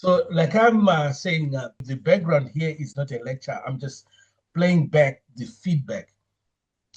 So, like I'm saying, the background here is not a lecture. I'm just playing back the feedback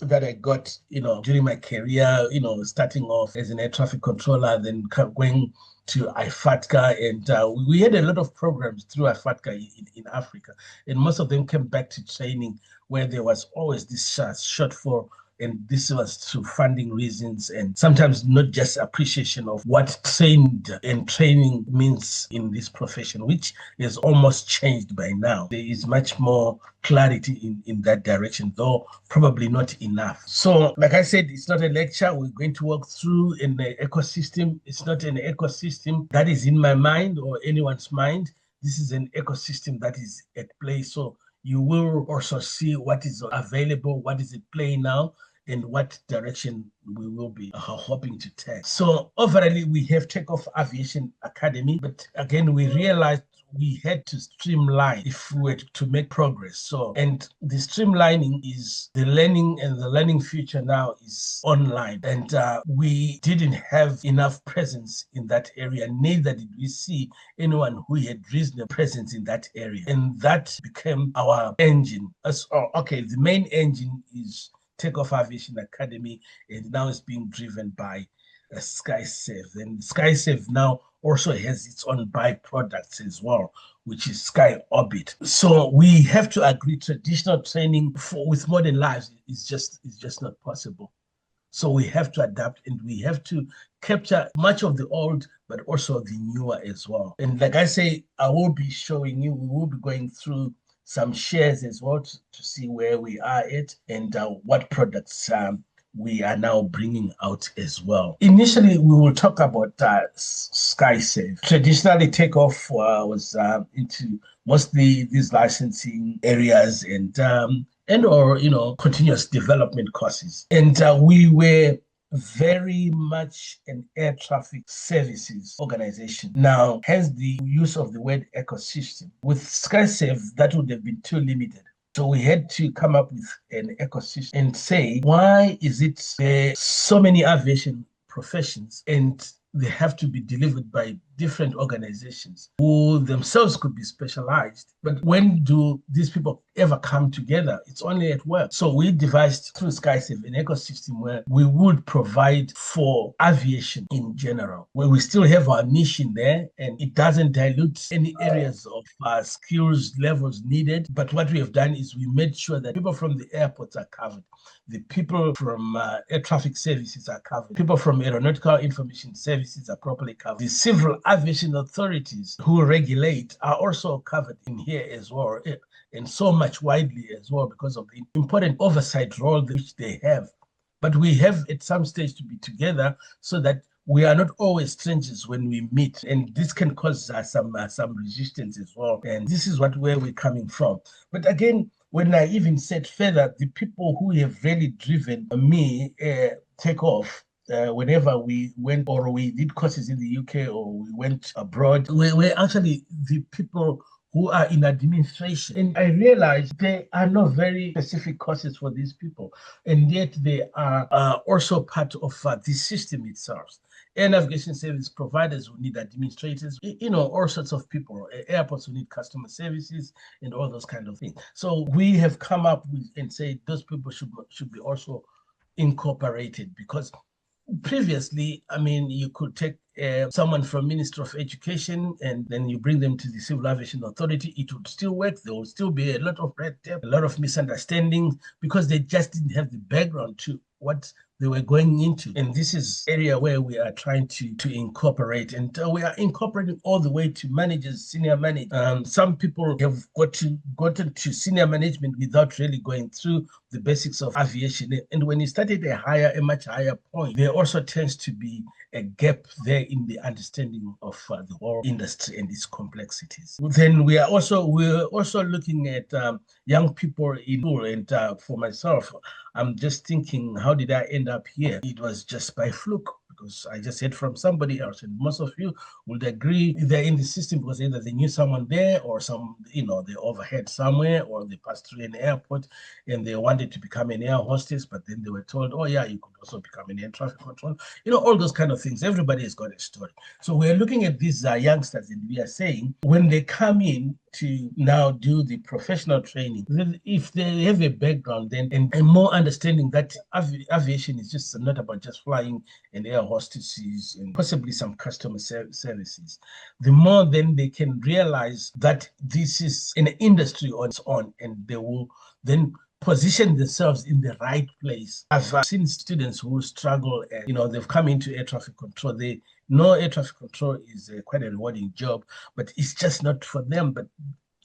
that I got, during my career, starting off as an air traffic controller, then going to IFATCA. And we had a lot of programs through IFATCA in Africa. And most of them came back to training where there was always this shortfall. And this was through funding reasons and sometimes not just appreciation of what trained and training means in this profession, which has almost changed by now. There is much more clarity in that direction, though probably not enough. So, like I said, it's not a lecture. We're going to walk through an ecosystem. It's not an ecosystem that is in my mind or anyone's mind. This is an ecosystem that is at play. So you will also see what is available, what is at play now, and what direction we will be hoping to take. So overall, we have Takeoff Aviation Academy, but again, we realized we had to streamline if we were to make progress. So, and the streamlining is the learning, and the learning future now is online. And we didn't have enough presence in that area, neither did we see anyone who had reasonable presence in that area. And that became our engine. The main engine is Takeoff Aviation Academy, and now it's being driven by SkySafe. And SkySafe now also has its own byproducts as well, which is SkyOrbit. So we have to agree traditional training with modern lives is just not possible. So we have to adapt, and we have to capture much of the old, but also the newer as well. And like I say, I will be showing you, we will be going through some shares as well to see where we are at and what products we are now bringing out as well. Initially, we will talk about SkySafe. Traditionally, Takeoff was into mostly these licensing areas and continuous development courses. And we were very much an air traffic services organization. Now, hence the use of the word ecosystem. With SkySafe, that would have been too limited. So we had to come up with an ecosystem and say, why is it there are so many aviation professions and they have to be delivered by different organizations who themselves could be specialized? But when do these people ever come together? It's only at work. So we devised through SkySafe an ecosystem where we would provide for aviation in general, where we still have our niche in there and it doesn't dilute any areas of skills levels needed. But what we have done is we made sure that people from the airports are covered. The people from air traffic services are covered. People from aeronautical information services are properly covered. The civil aviation authorities who regulate are also covered in here as well, and so much widely as well because of the important oversight role which they have. But we have at some stage to be together so that we are not always strangers when we meet, and this can cause some resistance as well. And this is where we're coming from. But again, when I even said further, the people who have really driven me take off, whenever we went or we did courses in the UK or we went abroad, we're actually the people who are in administration. And I realized there are no very specific courses for these people, and yet they are also part of the system itself. Air navigation service providers who need administrators, all sorts of people, airports who need customer services and all those kind of things. So we have come up with and say those people should be also incorporated, because previously, you could take someone from Ministry of Education and then you bring them to the Civil Aviation Authority. It would still work. There would still be a lot of red tape, a lot of misunderstandings because they just didn't have the background to what they were going into. And this is area where we are trying to incorporate, and we are incorporating all the way to managers, senior managers. Some people have gotten to senior management without really going through the basics of aviation. And when you start at a much higher point, there also tends to be a gap there in the understanding of the whole industry and its complexities. Then we're also looking at young people in school. And for myself, I'm just thinking, how did I end up here? It was just by fluke, because I just heard from somebody else, and most of you would agree they're in the system because either they knew someone there or they overheard somewhere or they passed through an airport and they wanted to become an air hostess, but then they were told, oh yeah, you could also become an air traffic control. All those kind of things. Everybody has got a story. So we're looking at these youngsters and we are saying when they come in to now do the professional training, if they have a background then and more understanding that aviation is just not about just flying and air hostesses and possibly some customer services, the more then they can realize that this is an industry on its own, and they will then position themselves in the right place. I've seen students who struggle and, they've come into air traffic control. They know air traffic control is quite a rewarding job, but it's just not for them. But,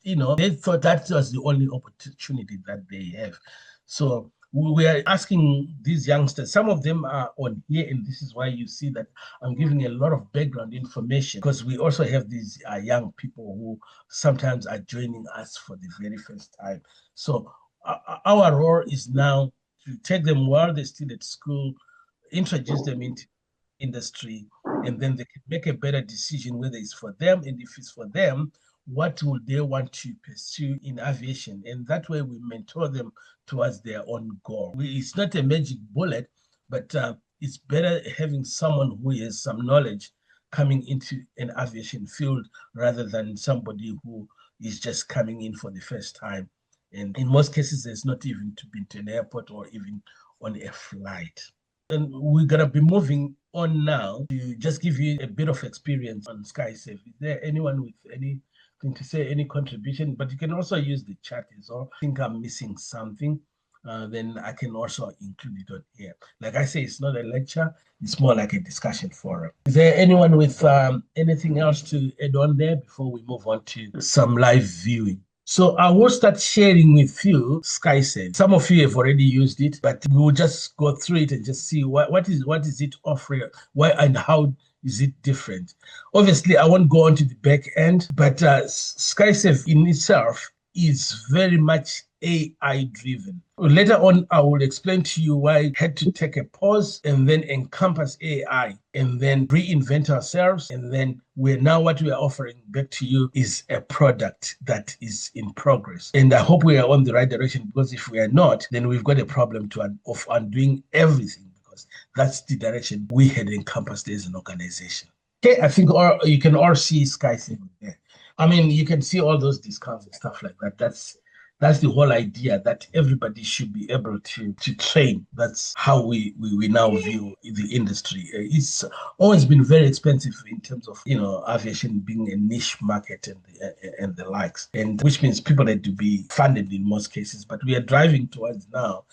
they thought that was the only opportunity that they have. So we are asking these youngsters, some of them are on here, and this is why you see that I'm giving a lot of background information, because we also have these young people who sometimes are joining us for the very first time. So our role is now to take them while they're still at school, introduce them into industry, and then they can make a better decision whether it's for them, and if it's for them, what will they want to pursue in aviation. And that way we mentor them towards their own goal. It's not a magic bullet, but it's better having someone who has some knowledge coming into an aviation field rather than somebody who is just coming in for the first time. And in most cases, there's not even been to an airport or even on a flight. And we're going to be moving on now to just give you a bit of experience on SkySafe. Is there anyone with anything to say, any contribution? But you can also use the chat as well. I think I'm missing something. Then I can also include it on here. Like I say, it's not a lecture. It's more like a discussion forum. Is there anyone with anything else to add on there before we move on to some live viewing? So I will start sharing with you SkySafe. Some of you have already used it, but we will just go through it and just see what is it offering, why and how is it different. Obviously, I won't go on to the back end, but SkySafe in itself is very much AI driven. Later on, I will explain to you why I had to take a pause and then encompass AI and then reinvent ourselves. And then what we are offering back to you is a product that is in progress. And I hope we are on the right direction, because if we are not, then we've got a problem of undoing everything, because that's the direction we had encompassed as an organization. Okay, I think you can all see SkySafe there. I mean, you can see all those discounts and stuff like that. That's the whole idea, that everybody should be able to train. That's how we now view the industry. It's always been very expensive in terms of aviation being a niche market and the likes, and which means people had to be funded in most cases. But we are driving towards now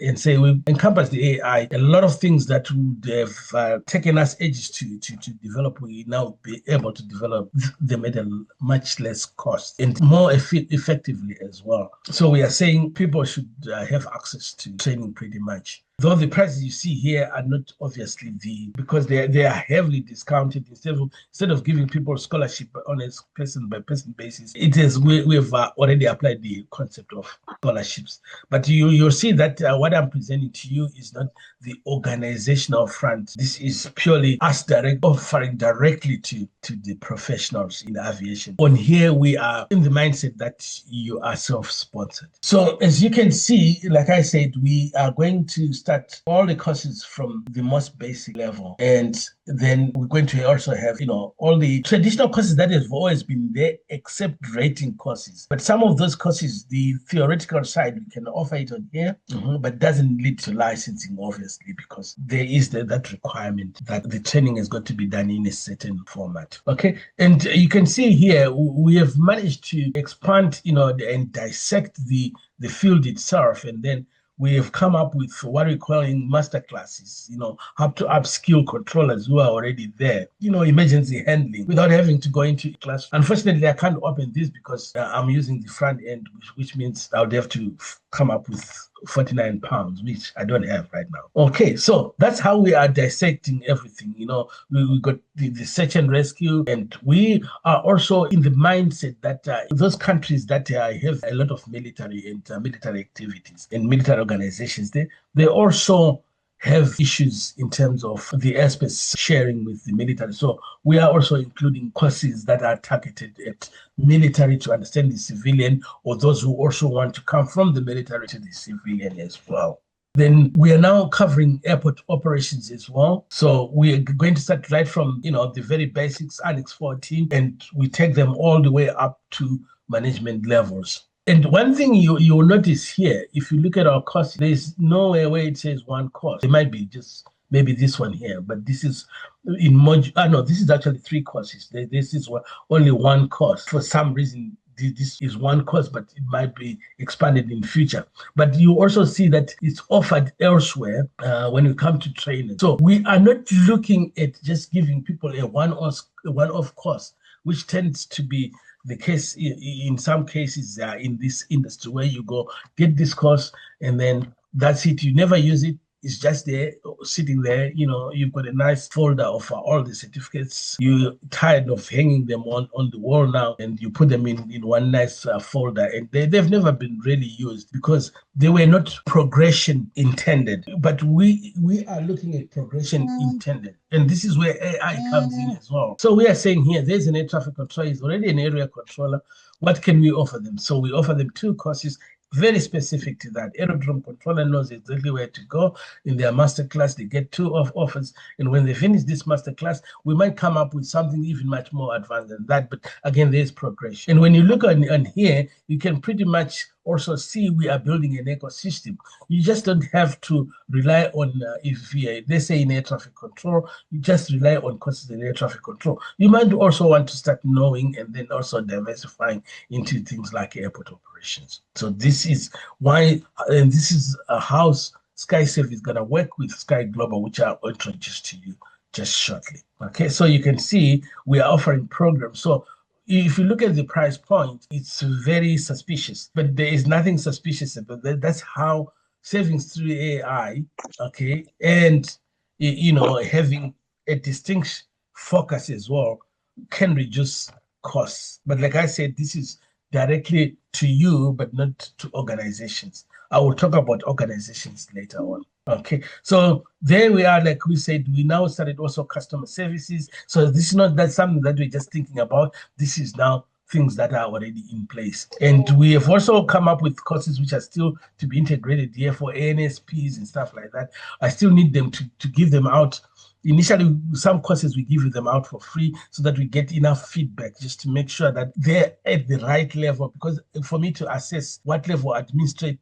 and say we encompass the AI. A lot of things that would have taken us ages to develop, we now be able to develop them at a much less cost and more effectively as well. So we are saying people should have access to training pretty much. Though the prices you see here are not obviously because they are heavily discounted. Instead of giving people scholarship on a person-by-person basis, we've already applied the concept of scholarships. But you'll see that what I'm presenting to you is not the organizational front. This is purely us offering directly to the professionals in aviation. On here, we are in the mindset that you are self-sponsored. So as you can see, like I said, we are going to start all the courses from the most basic level, and then we're going to also have all the traditional courses that have always been there, except rating courses. But some of those courses, the theoretical side, we can offer it on here, but doesn't lead to licensing, obviously, because there is that requirement that the training has got to be done in a certain format. Okay, and you can see here we have managed to expand and dissect the field itself, and then we have come up with what we're calling master classes, up to upskill controllers who are already there, emergency handling, without having to go into class. Unfortunately, I can't open this because I'm using the front end, which means I would have to come up with 49 pounds, which I don't have right now. Okay, so that's how we are dissecting everything. We got the search and rescue, and we are also in the mindset that those countries that have a lot of military and military activities and military organizations, they also have issues in terms of the airspace sharing with the military. So we are also including courses that are targeted at military to understand the civilian, or those who also want to come from the military to the civilian as well. Then we are now covering airport operations as well. So we are going to start right from, the very basics, Annex 14, and we take them all the way up to management levels. And one thing you will notice here, if you look at our course, there's nowhere where it says one course. It might be just maybe this one here, but this is in module. No, this is actually 3 courses. This is only one course. For some reason, this is one course, but it might be expanded in future. But you also see that it's offered elsewhere when you come to training. So we are not looking at just giving people a one-off course, which tends to be the case in some cases in this industry, where you go get this course and then that's it. You never use it. It's just there, sitting there. You've got a nice folder of all the certificates. You're tired of hanging them on the wall now, and you put them in one nice folder. And they've never been really used because they were not progression intended. But we are looking at progression intended. And this is where AI comes in as well. So we are saying here, there's an air traffic controller. He's already an area controller. What can we offer them? So we offer them 2 courses very specific to that. Aerodrome controller knows exactly where to go. In their masterclass, they get 2 offers. And when they finish this masterclass, we might come up with something even much more advanced than that. But again, there's progression. And when you look on here, you can pretty much also see we are building an ecosystem. You just don't have to rely on, they say in air traffic control, you just rely on courses in air traffic control. You might also want to start knowing and then also diversifying into things like airport operations. So this is why, and this is how SkySafe is going to work with Sky Global, which I'll introduce to you just shortly. Okay, so you can see we are offering programs. So if you look at the price point, it's very suspicious, but there is nothing suspicious about that. That's how savings through AI, okay, and having a distinct focus as well can reduce costs. But like I said, this is directly to you, but not to organizations. I will talk about organizations later on. Okay, so there we are. Like we said, we now started also customer services. So this is not that something that we're just thinking about. This is now things that are already in place. And we have also come up with courses which are still to be integrated here for ANSPs and stuff like that. I still need them to give them out. Initially, some courses we give them out for free so that we get enough feedback just to make sure that they're at the right level. Because for me to assess what level administrative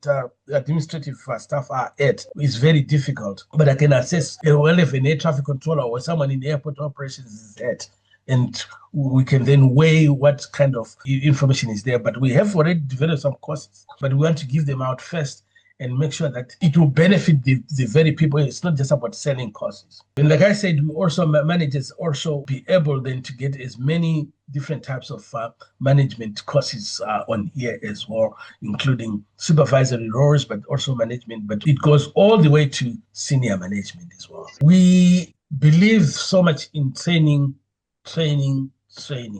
staff are at is very difficult. But I can assess well if an air traffic controller or someone in airport operations is at. And we can then weigh what kind of information is there. But we have already developed some courses, but we want to give them out first and make sure that it will benefit the very people. It's not just about selling courses. And like I said, we also, managers also be able then to get as many different types of management courses on here as well, including supervisory roles, but also management. But it goes all the way to senior management as well. We believe so much in training.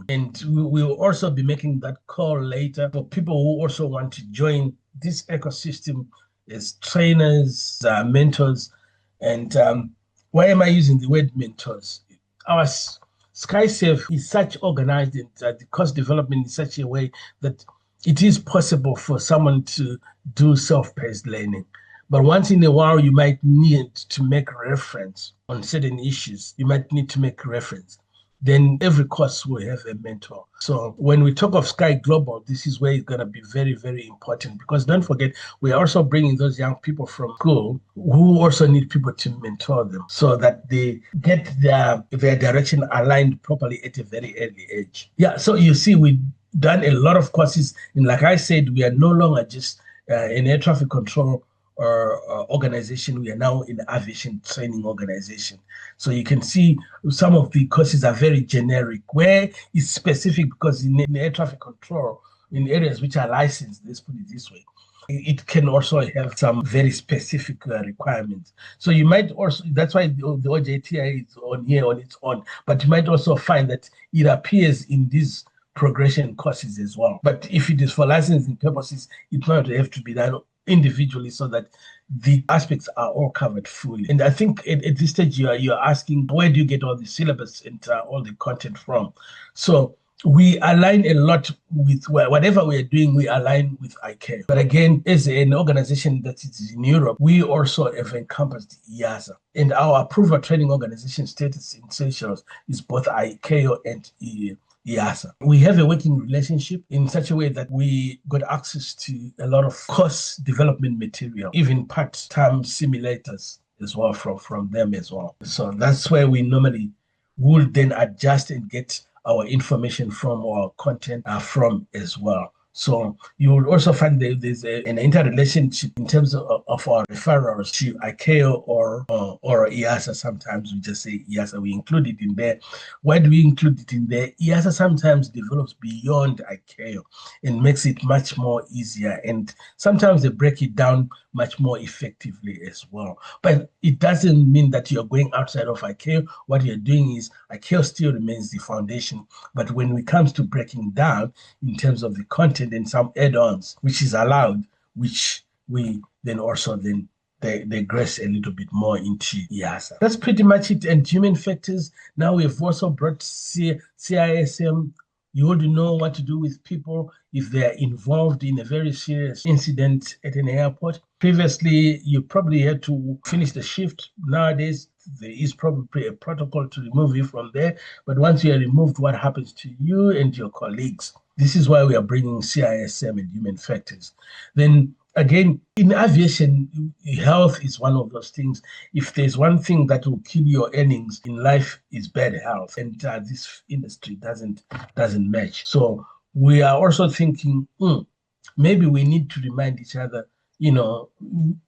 And we will also be making that call later for people who also want to join this ecosystem as trainers, mentors. And why am I using the word mentors? Our SkySafe is such organized, and the course development in such a way that it is possible for someone to do self-paced learning. But once in a while, you might need to make reference on certain issues. You might need to make reference. Then every course will have a mentor. So when we talk of Sky Global, this is where it's going to be very, very important, because don't forget, we're also bringing those young people from school who also need people to mentor them so that they get their direction aligned properly at a very early age. Yeah, so you see, we've done a lot of courses. And like I said, we are no longer just an air traffic control organization. We are now in the aviation training organization. So you can see some of the courses are very generic, where it's specific, because in air traffic control, in areas which are licensed, let's put it this way, it can also have some very specific requirements. So you might also, that's why the OJTI is on here on its own, but you might also find that it appears in these progression courses as well. But if it is for licensing purposes, it might have to be done individually so that the aspects are all covered fully. And I think at this stage you're asking, where do you get all the syllabus and all the content from? So we align a lot with whatever we are doing, we align with ICAO. But again, as an organization that is in Europe, we also have encompassed EASA. And our approval training organization status in Seychelles is both ICAO and EASA. We have a working relationship in such a way that we got access to a lot of course development material, even part-time simulators as well from them as well. So that's where we normally will then adjust and get our information from, our content from as well. So you will also find there's an interrelationship in terms of our referrals to ICAO or EASA. Sometimes we just say EASA, we include it in there. Why do we include it in there? EASA sometimes develops beyond ICAO and makes it much more easier. And sometimes they break it down much more effectively as well. But it doesn't mean that you're going outside of ICAO. What you're doing is ICAO still remains the foundation. But when it comes to breaking down in terms of the content and some add-ons, which is allowed, which we then also then digress a little bit more into EASA. That's pretty much it. And human factors, now we've also brought CISM. You already know what to do with people if they're involved in a very serious incident at an airport. Previously, you probably had to finish the shift. Nowadays, there is probably a protocol to remove you from there. But once you are removed, what happens to you and your colleagues? This is why we are bringing CISM and human factors. Then again, in aviation, health is one of those things. If there's one thing that will kill your earnings in life, is bad health, and this industry doesn't match. So we are also thinking, maybe we need to remind each other,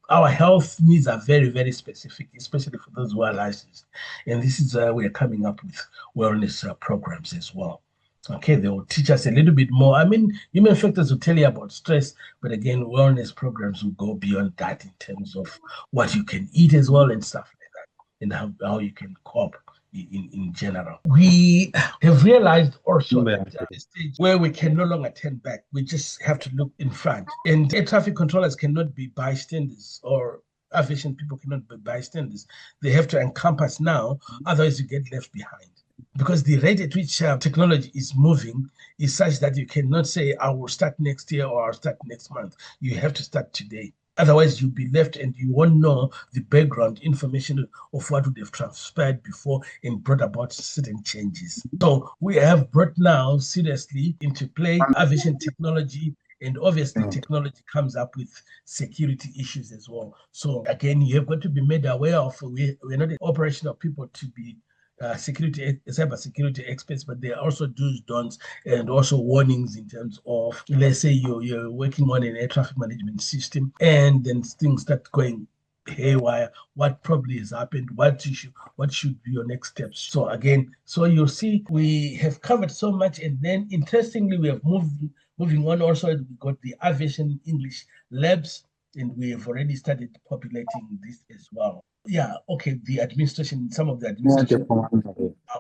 our health needs are very, very specific, especially for those who are licensed. And this is where we're coming up with wellness programs as well. Okay, they will teach us a little bit more. I mean, human factors will tell you about stress, but again, wellness programs will go beyond that in terms of what you can eat as well and stuff like that, and how you can cope in general. We have realized also that at a stage where we can no longer turn back, we just have to look in front. And air traffic controllers cannot be bystanders, or aviation people cannot be bystanders. They have to encompass now, otherwise you get left behind. Because the rate at which technology is moving is such that you cannot say, I will start next year or I'll start next month. You have to start today. Otherwise, you'll be left and you won't know the background information of what would have transpired before and brought about certain changes. So we have brought now seriously into play aviation technology, and obviously technology comes up with security issues as well. So again, you have got to be made aware of, we're not an operational people to be cyber security experts, but there are also do's, don'ts, and also warnings in terms of, let's say you're working on an air traffic management system, and then things start going haywire. What probably has happened? What should be your next steps? So again, so you'll see we have covered so much, and then interestingly, we have moving on. Also, we got the aviation English labs, and we have already started populating this as well. Yeah, okay, the administration, some of the administration are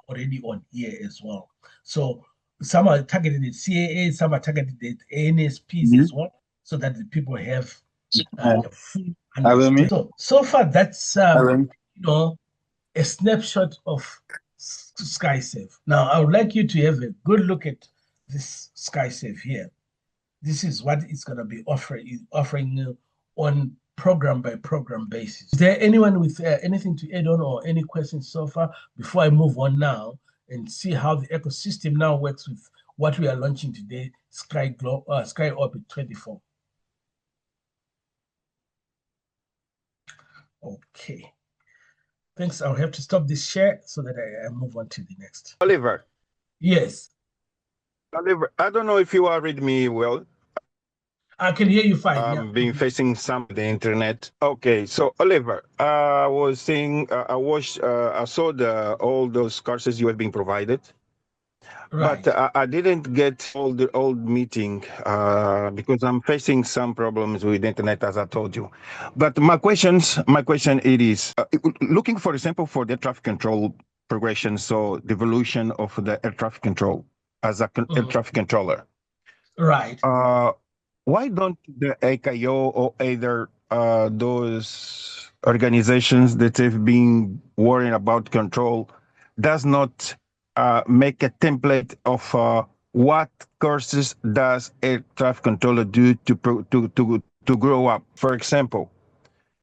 already on here as well. So some are targeted at CAA, some are targeted at ANSPs as well, so that the people have a full understanding. So far, that's a snapshot of SkySafe. Now, I would like you to have a good look at this SkySafe here. This is what it's going to be offering on program by program basis. Is there anyone with anything to add on or any questions so far before I move on now and see how the ecosystem now works with what we are launching today, SkyOrbit24? Okay. Thanks. I'll have to stop this share so that I move on to the next. Oliver. Yes. Oliver, I don't know if you are reading me well. I can hear you fine. I've been facing some of the internet. Okay, so Oliver, I was saying I saw all those courses you have been provided, right. But I didn't get all the old meeting because I'm facing some problems with internet, as I told you. But my question it is looking, for example, for the traffic control progression, so the evolution of the air traffic control as a air traffic controller, right? why don't the AKO or either those organizations that have been worrying about control does not make a template of what courses does a traffic controller do to grow up? For example,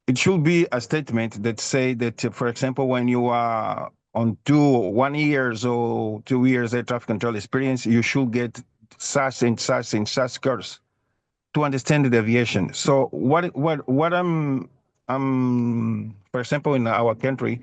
it should be a statement that say that, for example, when you are on 1 years or 2 years air traffic control experience, you should get such and such and such course to understand the aviation. So what I'm for example in our country,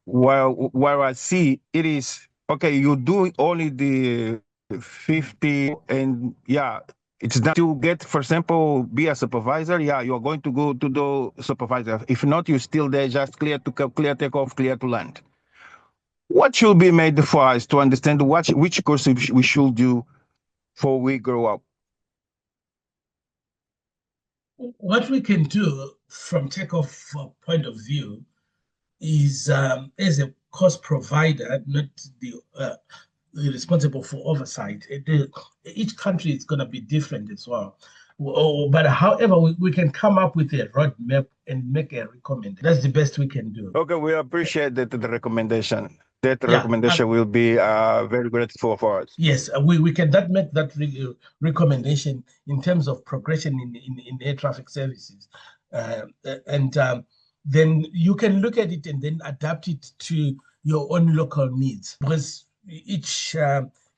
where I see it is okay, you do only the 50 and yeah, it's done to get, for example, be a supervisor. Yeah, you're going to go to the supervisor. If not, you're still there, just clear takeoff, clear to land. What should be made for us to understand which course we should do before we grow up? What we can do from Takeoff point of view is, as a course provider, not the responsible for oversight. Each country is going to be different as well. But however, we can come up with a roadmap and make a recommendation. That's the best we can do. Okay, we appreciate that the recommendation. That Yeah, recommendation will be very grateful for us. Yes, we can make that recommendation in terms of progression in air traffic services. And then you can look at it and then adapt it to your own local needs, because each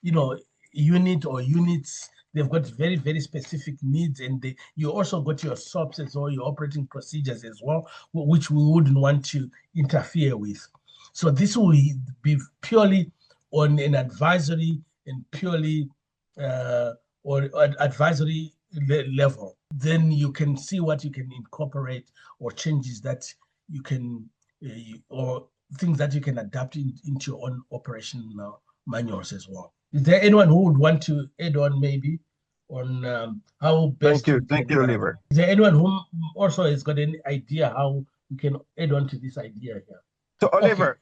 unit or units, they've got very, very specific needs, and you also got your SOPs as well, your operating procedures as well, which we wouldn't want to interfere with. So this will be purely on an advisory and purely or advisory level. Then you can see what you can incorporate or changes that you can or things that you can adapt into your own operational manuals as well. Is there anyone who would want to add on maybe on how best? Thank you, Oliver. Is there anyone who also has got any idea how we can add on to this idea here? So Oliver,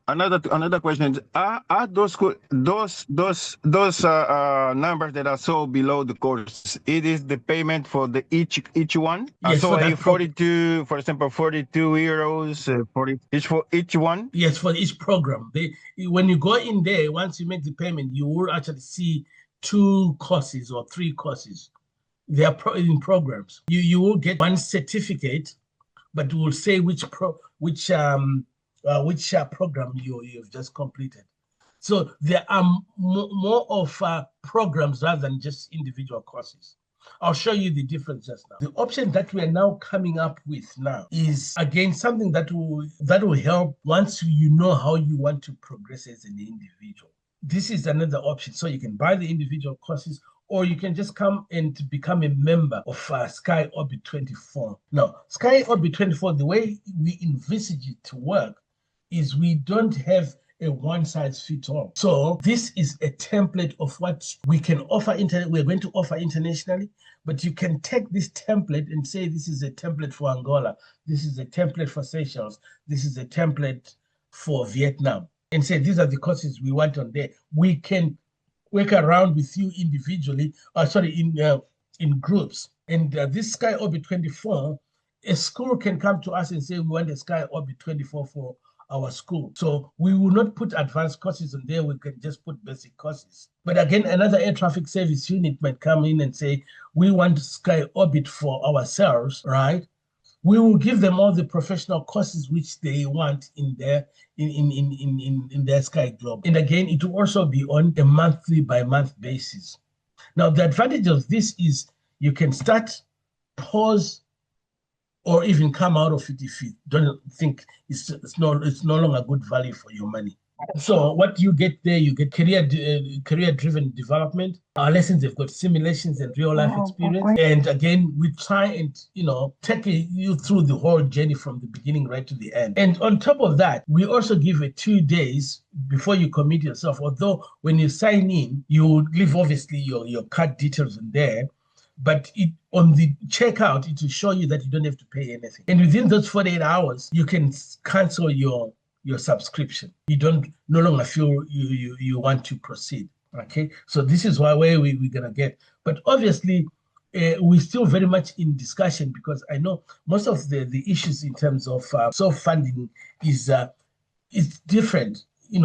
another question is: are those numbers that are so below the course? It is the payment for the each one. Yes, so for 42, for example, 42 euros for each one. Yes, for each program. When you go in there, once you make the payment, you will actually see 2 courses or 3 courses. They are in programs. You will get one certificate, but it will say which program you've just completed. So there are more of programs rather than just individual courses. I'll show you the difference just now. The option that we are now coming up with now is, again, something that will help once you know how you want to progress as an individual. This is another option. So you can buy the individual courses, or you can just come and become a member of SkyOrbit24. Now, SkyOrbit24, the way we envisage it to work is we don't have a one-size-fits-all. So this is a template of what we can offer. We're going to offer internationally, but you can take this template and say, this is a template for Angola, this is a template for Seychelles, this is a template for Vietnam, and say, these are the courses we want on there. We can work around with you individually, in groups. And this SkyOrbit24, a school can come to us and say, we want a SkyOrbit24 for our school. So we will not put advanced courses on there. We can just put basic courses. But again, another air traffic service unit might come in and say, we want SkyOrbit for ourselves, right? We will give them all the professional courses which they want in their Sky Globe. And again, it will also be on a monthly by month basis. Now, the advantage of this is you can start, pause, or even come out of it if you don't think it's no longer good value for your money. So what you get there, you get career-driven development. Our lessons, they've got simulations and real-life experience. And again, we try and, take you through the whole journey from the beginning right to the end. And on top of that, we also give a 2 days before you commit yourself. Although when you sign in, you leave obviously your card details in there. But on the checkout, it will show you that you don't have to pay anything. And within those 48 hours, you can cancel your subscription. You no longer feel you want to proceed. Okay, so this is where we're gonna get. But obviously, we're still very much in discussion, because I know most of the issues in terms of self-funding is different,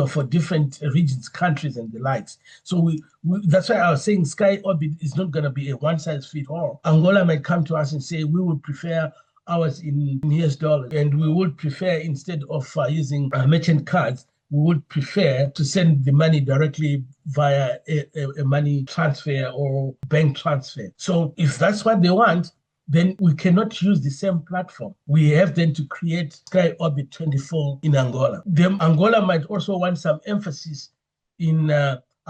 for different regions, countries, and the likes. So that's why I was saying SkyOrbit is not going to be a one-size-fits-all. Angola might come to us and say, we would prefer ours in US dollars, and we would prefer, instead of using merchant cards, we would prefer to send the money directly via a money transfer or bank transfer. So if that's what they want, then we cannot use the same platform. We have then to create SkyOrbit24 in Angola. Angola might also want some emphasis in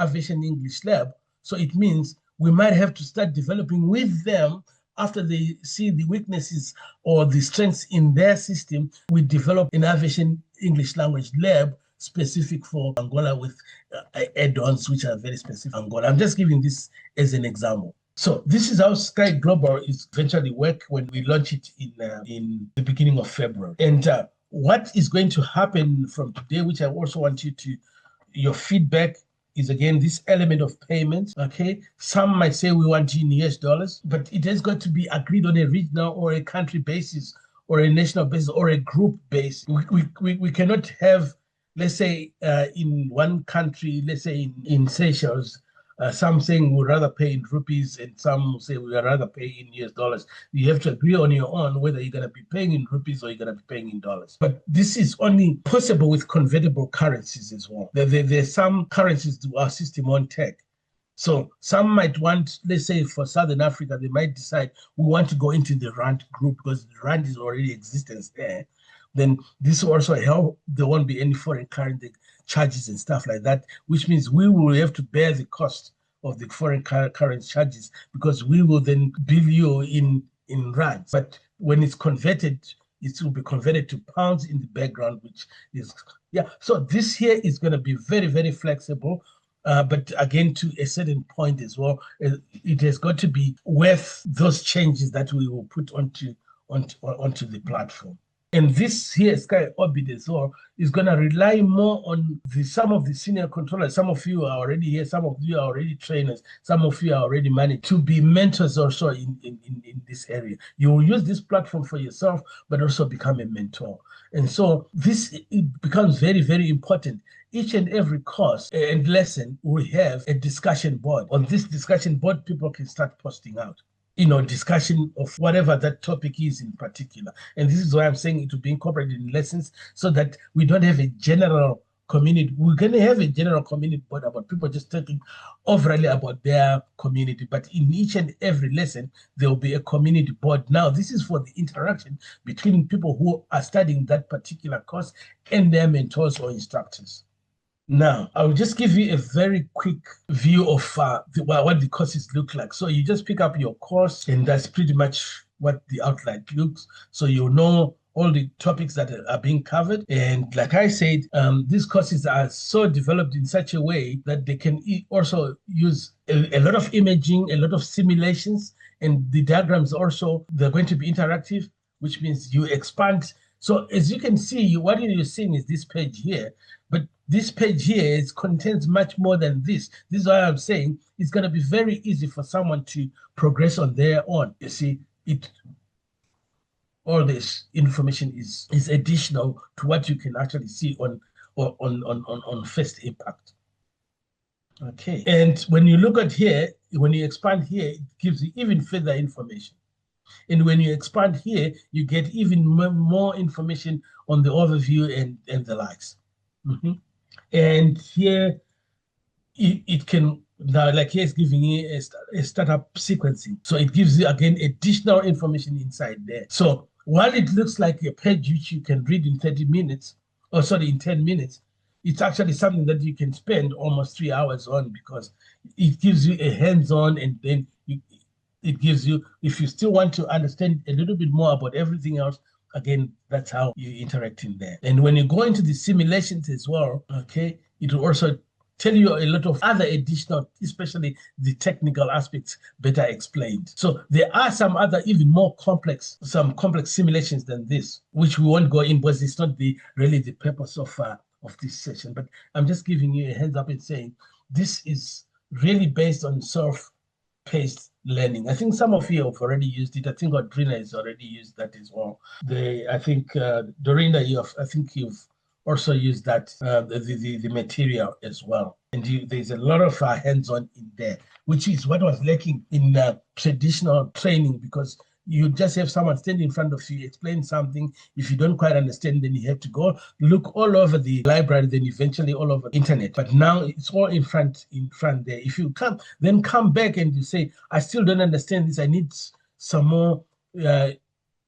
Aviation English Lab. So it means we might have to start developing with them after they see the weaknesses or the strengths in their system. We develop an Aviation English Language Lab specific for Angola with add-ons which are very specific for Angola. I'm just giving this as an example. So this is how Sky Global is eventually work when we launch it in the beginning of February. And what is going to happen from today, which I also want your feedback, is again this element of payments. Okay, some might say we want in US dollars, but it has got to be agreed on a regional or a country basis or a national basis or a group basis. We cannot have, let's say, in one country, let's say in Seychelles, some saying we'd rather pay in rupees and some say we'd rather pay in US dollars. You have to agree on your own whether you're going to be paying in rupees or you're going to be paying in dollars. But this is only possible with convertible currencies as well. There's some currencies to our system won't take. So some might want, let's say for Southern Africa, they might decide we want to go into the Rand group because the Rand is already existence there. Then this will also help. There won't be any foreign currency charges and stuff like that, which means we will have to bear the cost of the foreign currency charges because we will then bill you in rands. But when it's converted, it will be converted to pounds in the background, which is, yeah. So this here is going to be very, very flexible. But again, to a certain point as well, it has got to be worth those changes that we will put onto the platform. And this here, SkyOrbit as well, is going to rely more on some of the senior controllers. Some of you are already here. Some of you are already trainers. Some of you are already managed to be mentors also in this area. You will use this platform for yourself, but also become a mentor. And so it becomes very, very important. Each and every course and lesson will have a discussion board. On this discussion board, people can start posting out, discussion of whatever that topic is in particular. And this is why I'm saying it will be incorporated in lessons so that we don't have a general community. We're going to have a general community board about people just talking overly about their community. But in each and every lesson, there will be a community board. Now, this is for the interaction between people who are studying that particular course and their mentors or instructors. Now, I'll just give you a very quick view of what the courses look like. So you just pick up your course, and that's pretty much what the outline looks. So you know all the topics that are being covered. And like I said, these courses are so developed in such a way that they can also use a lot of imaging, a lot of simulations, and the diagrams also, they're going to be interactive, which means you expand. So as you can see, what you're seeing is this page here, but this page here contains much more than this. This is why I'm saying it's going to be very easy for someone to progress on their own. You see, all this information is additional to what you can actually see on first impact. Okay, and when you look at here, when you expand here, it gives you even further information. And when you expand here, you get even more information on the overview and the likes. Mm-hmm. And here, it can, now like here it's giving you a startup sequencing. So it gives you, again, additional information inside there. So while it looks like a page which you can read in 30 minutes, in 10 minutes, it's actually something that you can spend almost 3 hours on because it gives you a hands-on, and then it gives you, if you still want to understand a little bit more about everything else, again, that's how you interact in there. And when you go into the simulations as well, okay, it will also tell you a lot of other additional, especially the technical aspects better explained. So there are some other even more complex simulations than this, which we won't go in because it's not really the purpose of this session. But I'm just giving you a heads up and saying this is really based on self-paced learning. I think some of you have already used it. I think Audrina has already used that as well. I think Dorinda, I think you've also used that the material as well. And there's a lot of hands-on in there, which is what was lacking in traditional training, because you just have someone stand in front of you, explain something. If you don't quite understand, then you have to go look all over the library, then eventually all over the internet. But now it's all in front there. If you come back and you say, I still don't understand this, I need some more, you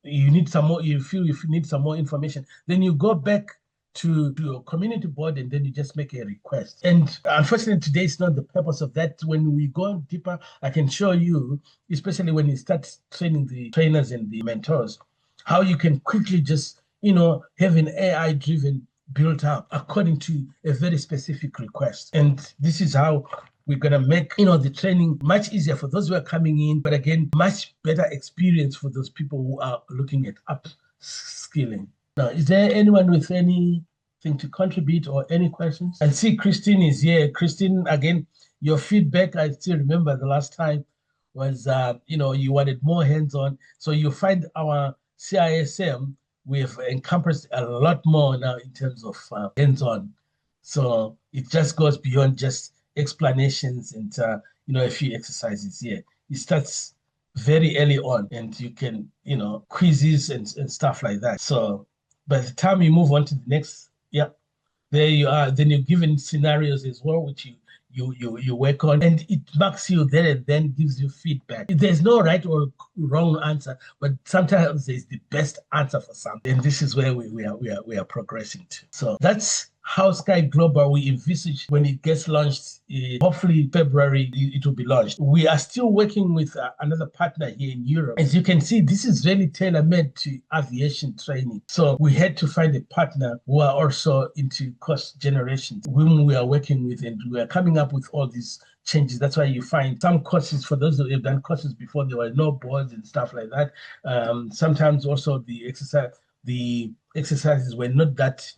need some more, you feel if you need some more information, then you go back to your community board and then you just make a request. And unfortunately, today is not the purpose of that. When we go deeper, I can show you, especially when you start training the trainers and the mentors, how you can quickly just, have an AI driven built up according to a very specific request. And this is how we're going to make, the training much easier for those who are coming in, but again, much better experience for those people who are looking at upskilling. Now, is there anyone with anything to contribute or any questions? I see Christine is here. Christine, again, your feedback, I still remember the last time was, you wanted more hands-on. So you find our CISM, we've encompassed a lot more now in terms of hands-on. So it just goes beyond just explanations and, a few exercises here. It starts very early on and you can, quizzes and stuff like that. So by the time you move on to the next, there you are. Then you're given scenarios as well, which you work on, and it marks you there and then gives you feedback. There's no right or wrong answer, but sometimes there's the best answer for something. And this is where we are progressing to. So that's how Sky Global we envisage when it gets launched. Hopefully February it will be launched. We are still working with another partner here in Europe. As you can see, this is really tailor-made to aviation training. So we had to find a partner who are also into course generation, whom we are working with, and we are coming up with all these changes. That's why you find some courses, for those who have done courses before, there were no boards and stuff like that. Sometimes also the exercises were not that,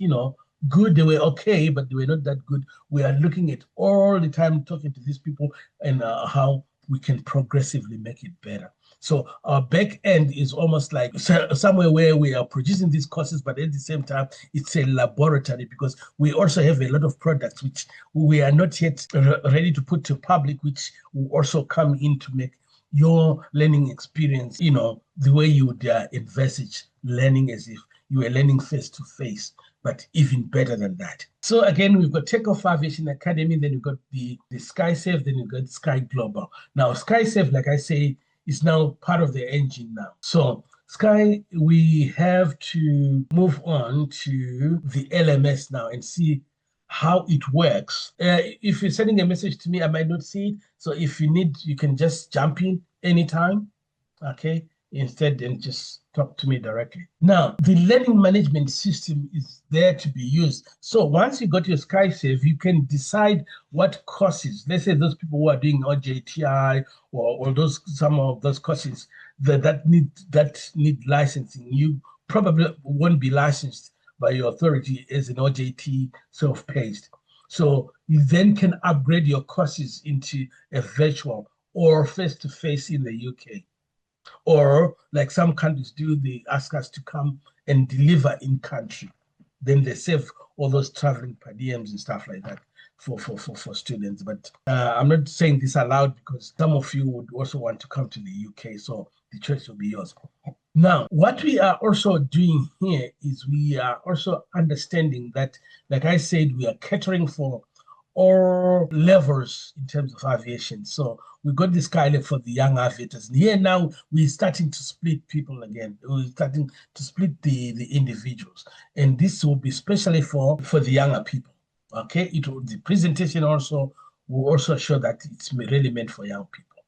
good. They were okay, but they were not that good. We are looking at all the time, talking to these people and how we can progressively make it better. So our back end is almost like somewhere where we are producing these courses, but at the same time, it's a laboratory, because we also have a lot of products which we are not yet ready to put to public, which will also come in to make your learning experience, the way you would envisage learning, as if you were learning face to face, but even better than that. So again, we've got Takeoff Aviation Academy, then you've got the SkySafe, then you've got Sky Global. Now, SkySafe, like I say, is now part of the engine now. So Sky, we have to move on to the LMS now and see how it works. If you're sending a message to me, I might not see it. So if you need, you can just jump in anytime, okay? Instead, then just talk to me directly. Now, the learning management system is there to be used. So once you got your SkySafe, you can decide what courses, let's say those people who are doing OJTI or some of those courses that need licensing, you probably won't be licensed by your authority as an OJT self-paced. So you then can upgrade your courses into a virtual or face-to-face in the UK. Or like some countries do, they ask us to come and deliver in country. Then they save all those traveling per diems and stuff like that for students. But I'm not saying this aloud because some of you would also want to come to the UK. So the choice will be yours. Now, what we are also doing here is we are also understanding that, like I said, we are catering for all levels in terms of aviation. So we got this Skylab for the young aviators. And here now we're starting to split people again. We're starting to split the individuals. And this will be especially for the younger people. Okay, the presentation also will also show that it's really meant for young people.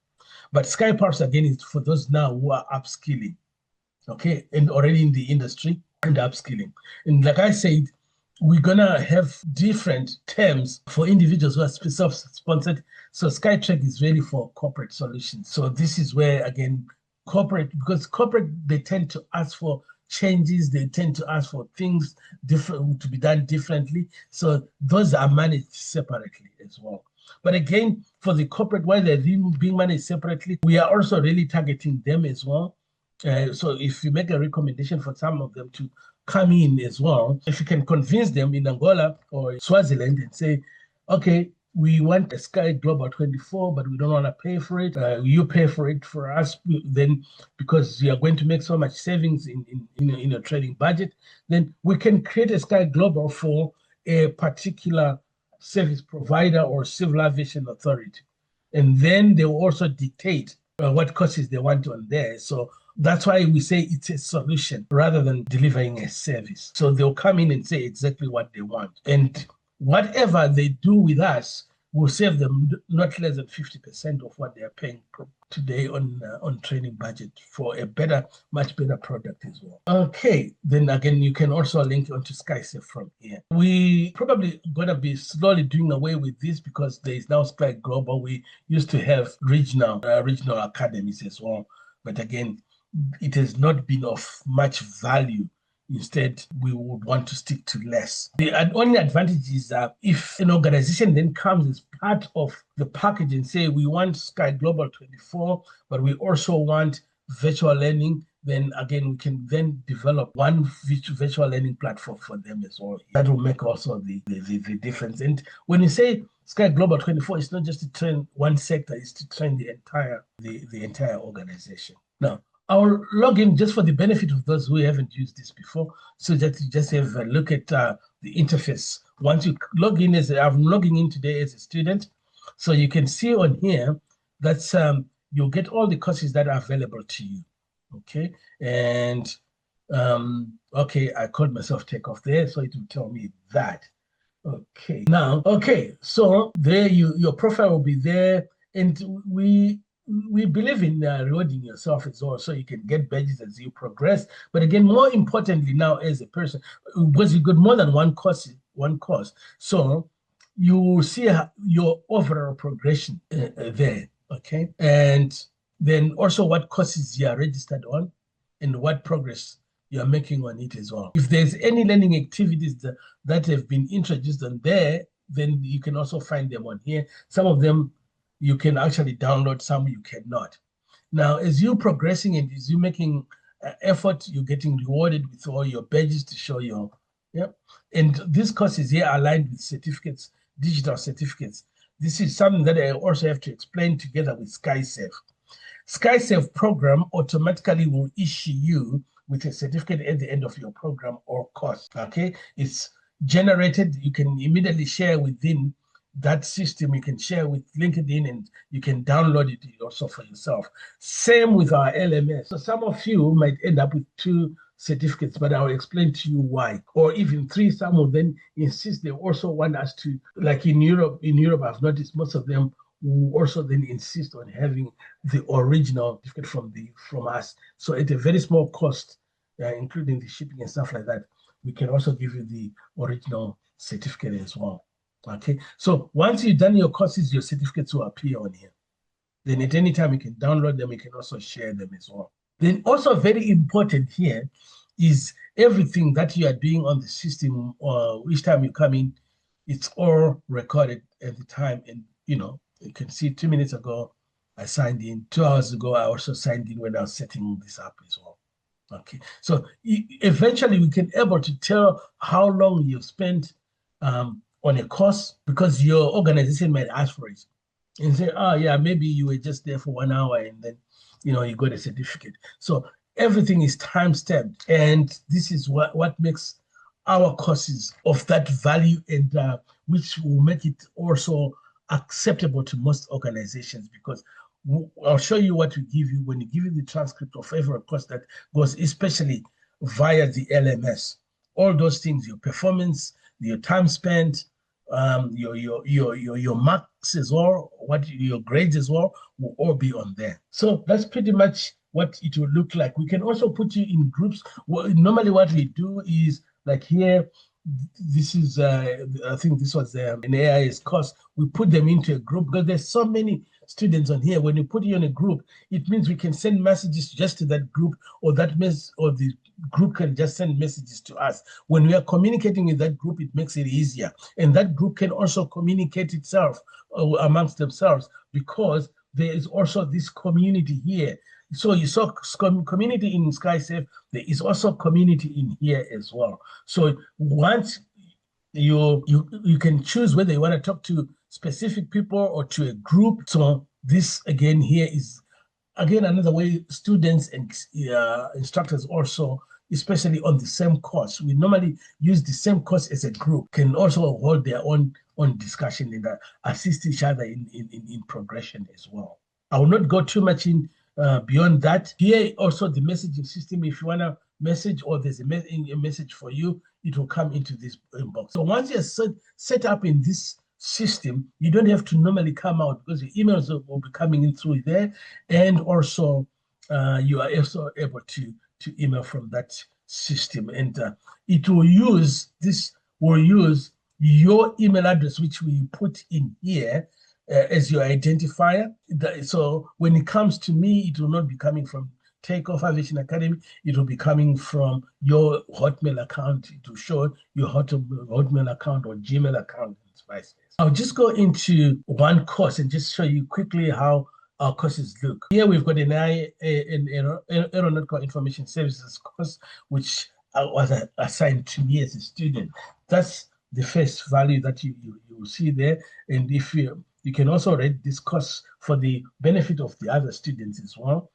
But SkyParks again is for those now who are upskilling, okay, and already in the industry and upskilling. And like I said, we're gonna have different terms for individuals who are self-sponsored. So SkyTrack is really for corporate solutions. So this is where, again, because corporate, they tend to ask for changes, they tend to ask for things different to be done differently. So those are managed separately as well. But again, for the corporate, while they're being managed separately, we are also really targeting them as well. So if you make a recommendation for some of them to come in as well, if you can convince them in Angola or Swaziland and say, okay, we want a Sky Global 24, but we don't want to pay for it. You pay for it for us, then because you are going to make so much savings in your trading budget, then we can create a Sky Global for a particular service provider or civil aviation authority. And then they will also dictate what courses they want on there. So that's why we say it's a solution rather than delivering a service. So they'll come in and say exactly what they want. And whatever they do with us will save them not less than 50% of what they are paying today on training budget for a better, much better product as well. Okay, then again, you can also link onto SkySafe from here. We probably gonna be slowly doing away with this because there is now Sky Global. We used to have regional academies as well, but again, it has not been of much value. Instead, we would want to stick to less. The only advantage is that if an organization then comes as part of the package and say, we want Sky Global 24, but we also want virtual learning, then again, we can then develop one virtual learning platform for them as well. That will make also the difference. And when you say Sky Global 24, it's not just to train one sector, it's to train the entire organization. Now, I'll log in just for the benefit of those who haven't used this before, so that you just have a look at the interface. Once you log in I'm logging in today as a student, so you can see on here that you'll get all the courses that are available to you. Okay, and okay, I called myself Takeoff there, so it will tell me that. Okay, now, okay, so there your profile will be there, and we believe in rewarding yourself as well, so you can get badges as you progress. But again, more importantly now as a person, because you got more than one course, so you will see your overall progression there, okay? And then also what courses you are registered on and what progress you are making on it as well. If there's any learning activities that have been introduced on there, then you can also find them on here. Some of them you can actually download, some you cannot. Now, as you're progressing and as you're making effort, you're getting rewarded with all your badges to show your, yeah. And these courses here are aligned with certificates, digital certificates. This is something that I also have to explain together with SkySafe. SkySafe program automatically will issue you with a certificate at the end of your program or course, okay? It's generated, you can immediately share within that system. You can share with LinkedIn and you can download it also for yourself. Same with our LMS. So some of you might end up with 2 certificates, but I'll explain to you why. Or even 3, some will then insist they also want us to, like in Europe, I've noticed most of them will also then insist on having the original certificate from us. So at a very small cost, including the shipping and stuff like that, we can also give you the original certificate as well. Okay, so once you've done your courses, your certificates will appear on here. Then at any time you can download them, you can also share them as well. Then also very important here is everything that you are doing on the system, each time you come in, it's all recorded at the time. And you can see 2 minutes ago, I signed in. 2 hours ago, I also signed in when I was setting this up as well. Okay, so eventually we can able to tell how long you've spent on a course, because your organization might ask for it and say, oh yeah, maybe you were just there for 1 hour and then you got a certificate. So everything is time stamped, and this is what makes our courses of that value, and which will make it also acceptable to most organizations, because I'll show you what we give you when you give you the transcript of every course that goes, especially via the LMS. All those things, your performance, your time spent, your marks as well, your grades as well, will all be on there. So that's pretty much what it will look like. We can also put you in groups. Normally what we do is, like here, this is, I think this was an AIS course. We put them into a group because there's so many students on here. When you put you in a group, it means we can send messages just to that group, or the group can just send messages to us. When we are communicating with that group, it makes it easier. And that group can also communicate itself amongst themselves, because there is also this community here. So you saw community in SkySafe, there is also community in here as well. So once you can choose whether you want to talk to specific people or to a group. So this again here is again another way students and instructors also, especially on the same course, we normally use the same course as a group, can also hold their own discussion and assist each other in progression as well. I will not go too much in beyond that. Here also the messaging system, if you want to message or there's a message for you, it will come into this inbox. So once you're set up in this system, you don't have to normally come out, because your emails will be coming in through there, and also you are also able to email from that system, and it will use your email address, which we put in here as your identifier. So when it comes to me, it will not be coming from Takeoff Aviation Academy. It will be coming from your Hotmail account. It will show your Hotmail account or Gmail account, and vice versa. I'll just go into one course and just show you quickly how our courses look. Here we've got an aeronautical information services course, which was assigned to me as a student. That's the first value that you will see there. And if you can also read this course for the benefit of the other students as well.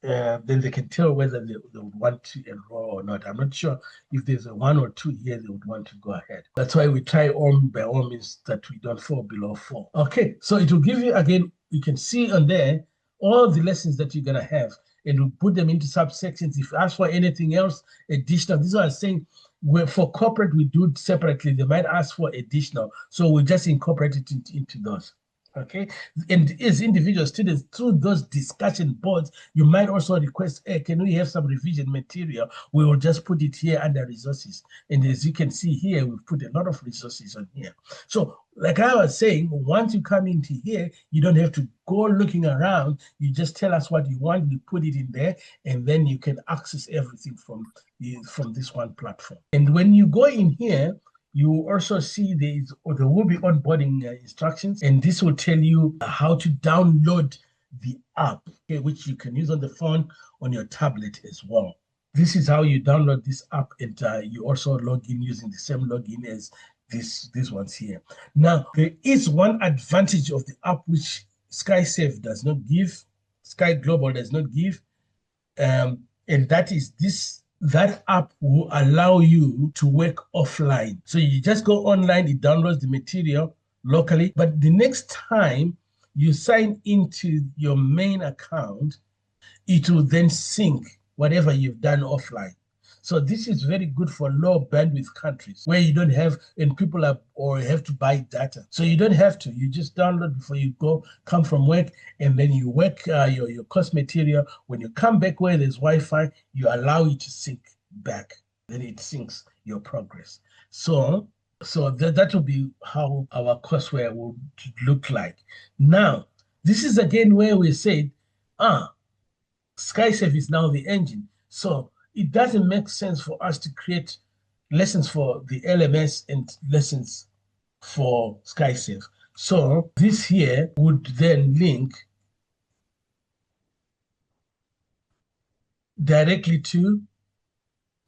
Then they can tell whether they would want to enroll or not. I'm not sure if there's a 1 or 2 here they would want to go ahead. That's why we try by all means that we don't fall below 4. Okay, so it will give you, again, you can see on there all the lessons that you're going to have, and we'll put them into subsections. If you ask for anything else additional, this is what I'm saying. For corporate, we do it separately. They might ask for additional, so we just incorporate it into those. Okay, and as individual students, through those discussion boards, you might also request, hey, can we have some revision material? We will just put it here under resources. And as you can see here, we've put a lot of resources on here. So like I was saying, once you come into here, you don't have to go looking around. You just tell us what you want, we put it in there, and then you can access everything from this one platform. And when you go in here, you also see there will be onboarding instructions, and this will tell you how to download the app, okay, which you can use on the phone, on your tablet as well. This is how you download this app, and you also log in using the same login as these ones here. Now, there is one advantage of the app which SkySafe does not give, Sky Global does not give, and that is this. That app will allow you to work offline. So you just go online, it downloads the material locally, but the next time you sign into your main account, it will then sync whatever you've done offline. So this is very good for low bandwidth countries where you don't have, and people have to buy data. So you don't have to, you just download before you come from work, and then you work your course material. When you come back where there's Wi-Fi, you allow it to sync back. Then it syncs your progress. So that will be how our courseware will look like. Now, this is again where we said, SkySafe is now the engine. So it doesn't make sense for us to create lessons for the LMS and lessons for SkySafe. So this here would then link directly to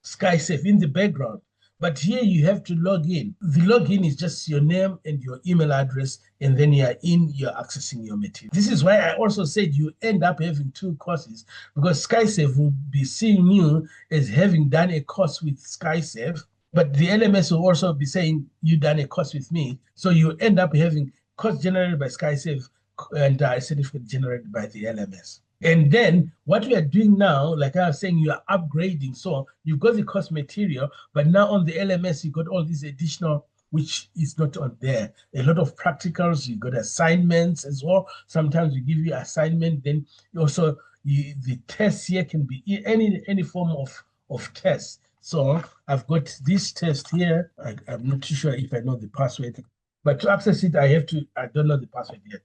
SkySafe in the background. But here you have to log in. The login is just your name and your email address, and then you're accessing your material. This is why I also said you end up having 2 courses, because SkySafe will be seeing you as having done a course with SkySafe, but the LMS will also be saying you done a course with me. So you end up having course generated by SkySafe and a certificate generated by the LMS. And then what we are doing now, like I was saying, you are upgrading. So you've got the course material, but now on the LMS, you got all these additional, which is not on there. A lot of practicals, you got assignments as well. Sometimes we give you assignment. Then also the tests here can be any form of test. So I've got this test here. I'm not too sure if I know the password, but to access it, I don't know the password yet.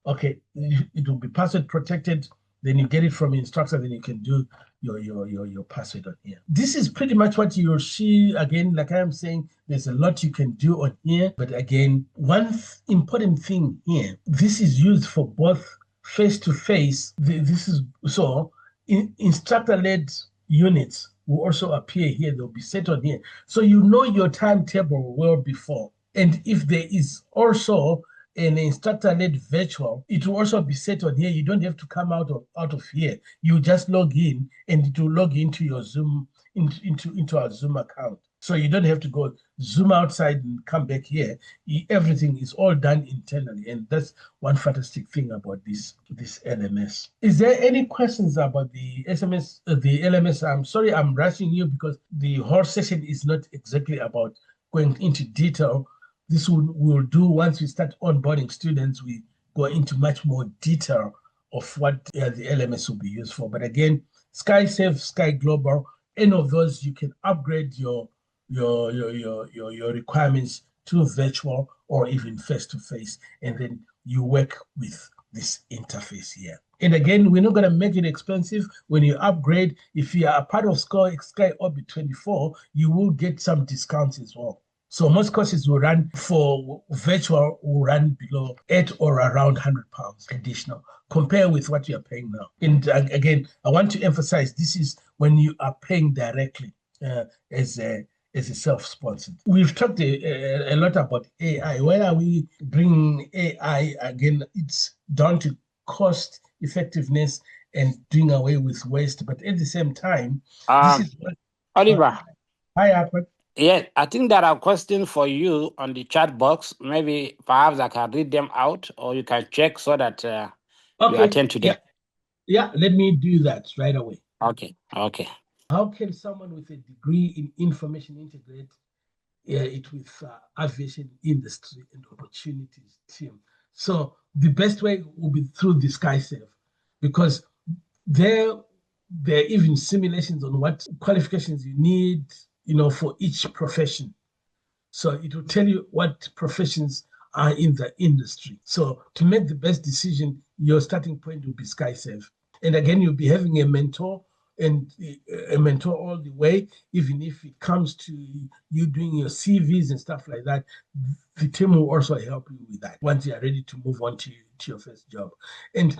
Okay, it will be password protected. Then you get it from the instructor, then you can do your password on here. This is pretty much what you'll see. Again, like I am saying, there's a lot you can do on here. But again, one important thing here, this is used for both face-to-face. This is so instructor-led units will also appear here. They'll be set on here. So you know your timetable well before. And if there is also an instructor-led virtual, it will also be set on here. You don't have to come out of here. You just log in and it will log into your Zoom, into our Zoom account. So you don't have to go Zoom outside and come back here. Everything is all done internally. And that's one fantastic thing about this LMS. Is there any questions about the the LMS? I'm sorry, I'm rushing you because the whole session is not exactly about going into detail. This we'll do once we start onboarding students. We go into much more detail of what the LMS will be used for. But again, SkySafe, Sky Global, any of those, you can upgrade your requirements to virtual or even face-to-face, and then you work with this interface here. And again, we're not going to make it expensive. When you upgrade, if you are a part of SkyOrbit24, you will get some discounts as well. So most courses will run for virtual will run below at or around £100 additional, compare with what you are paying now. And again, I want to emphasize this is when you are paying directly as a self-sponsored. We've talked a lot about AI. Where are we bringing AI? Again, it's down to cost effectiveness and doing away with waste. But at the same time, this is what... Oliver. Hi, Albert. Yes, I think there are questions for you on the chat box. Maybe perhaps I can read them out, or you can check so that you attend to them. Yeah, let me do that right away. Okay. How can someone with a degree in information integrate it with aviation industry and opportunities team? So the best way will be through the SkySafe, because there are even simulations on what qualifications you need, for each profession. So it will tell you what professions are in the industry. So to make the best decision, your starting point will be SkySafe. And again, you'll be having a mentor, and a mentor all the way. Even if it comes to you doing your CVs and stuff like that, the team will also help you with that once you are ready to move on to your first job. And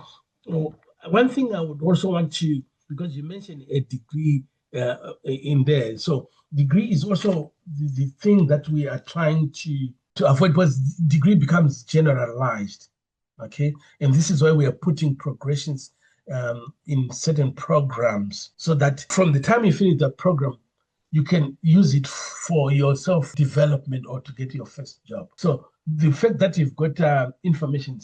one thing I would also want to, because you mentioned a degree in there. So degree is also the thing that we are trying to avoid, because degree becomes generalized. Okay. And this is why we are putting progressions in certain programs, so that from the time you finish the program, you can use it for your self-development or to get your first job. So the fact that you've got information,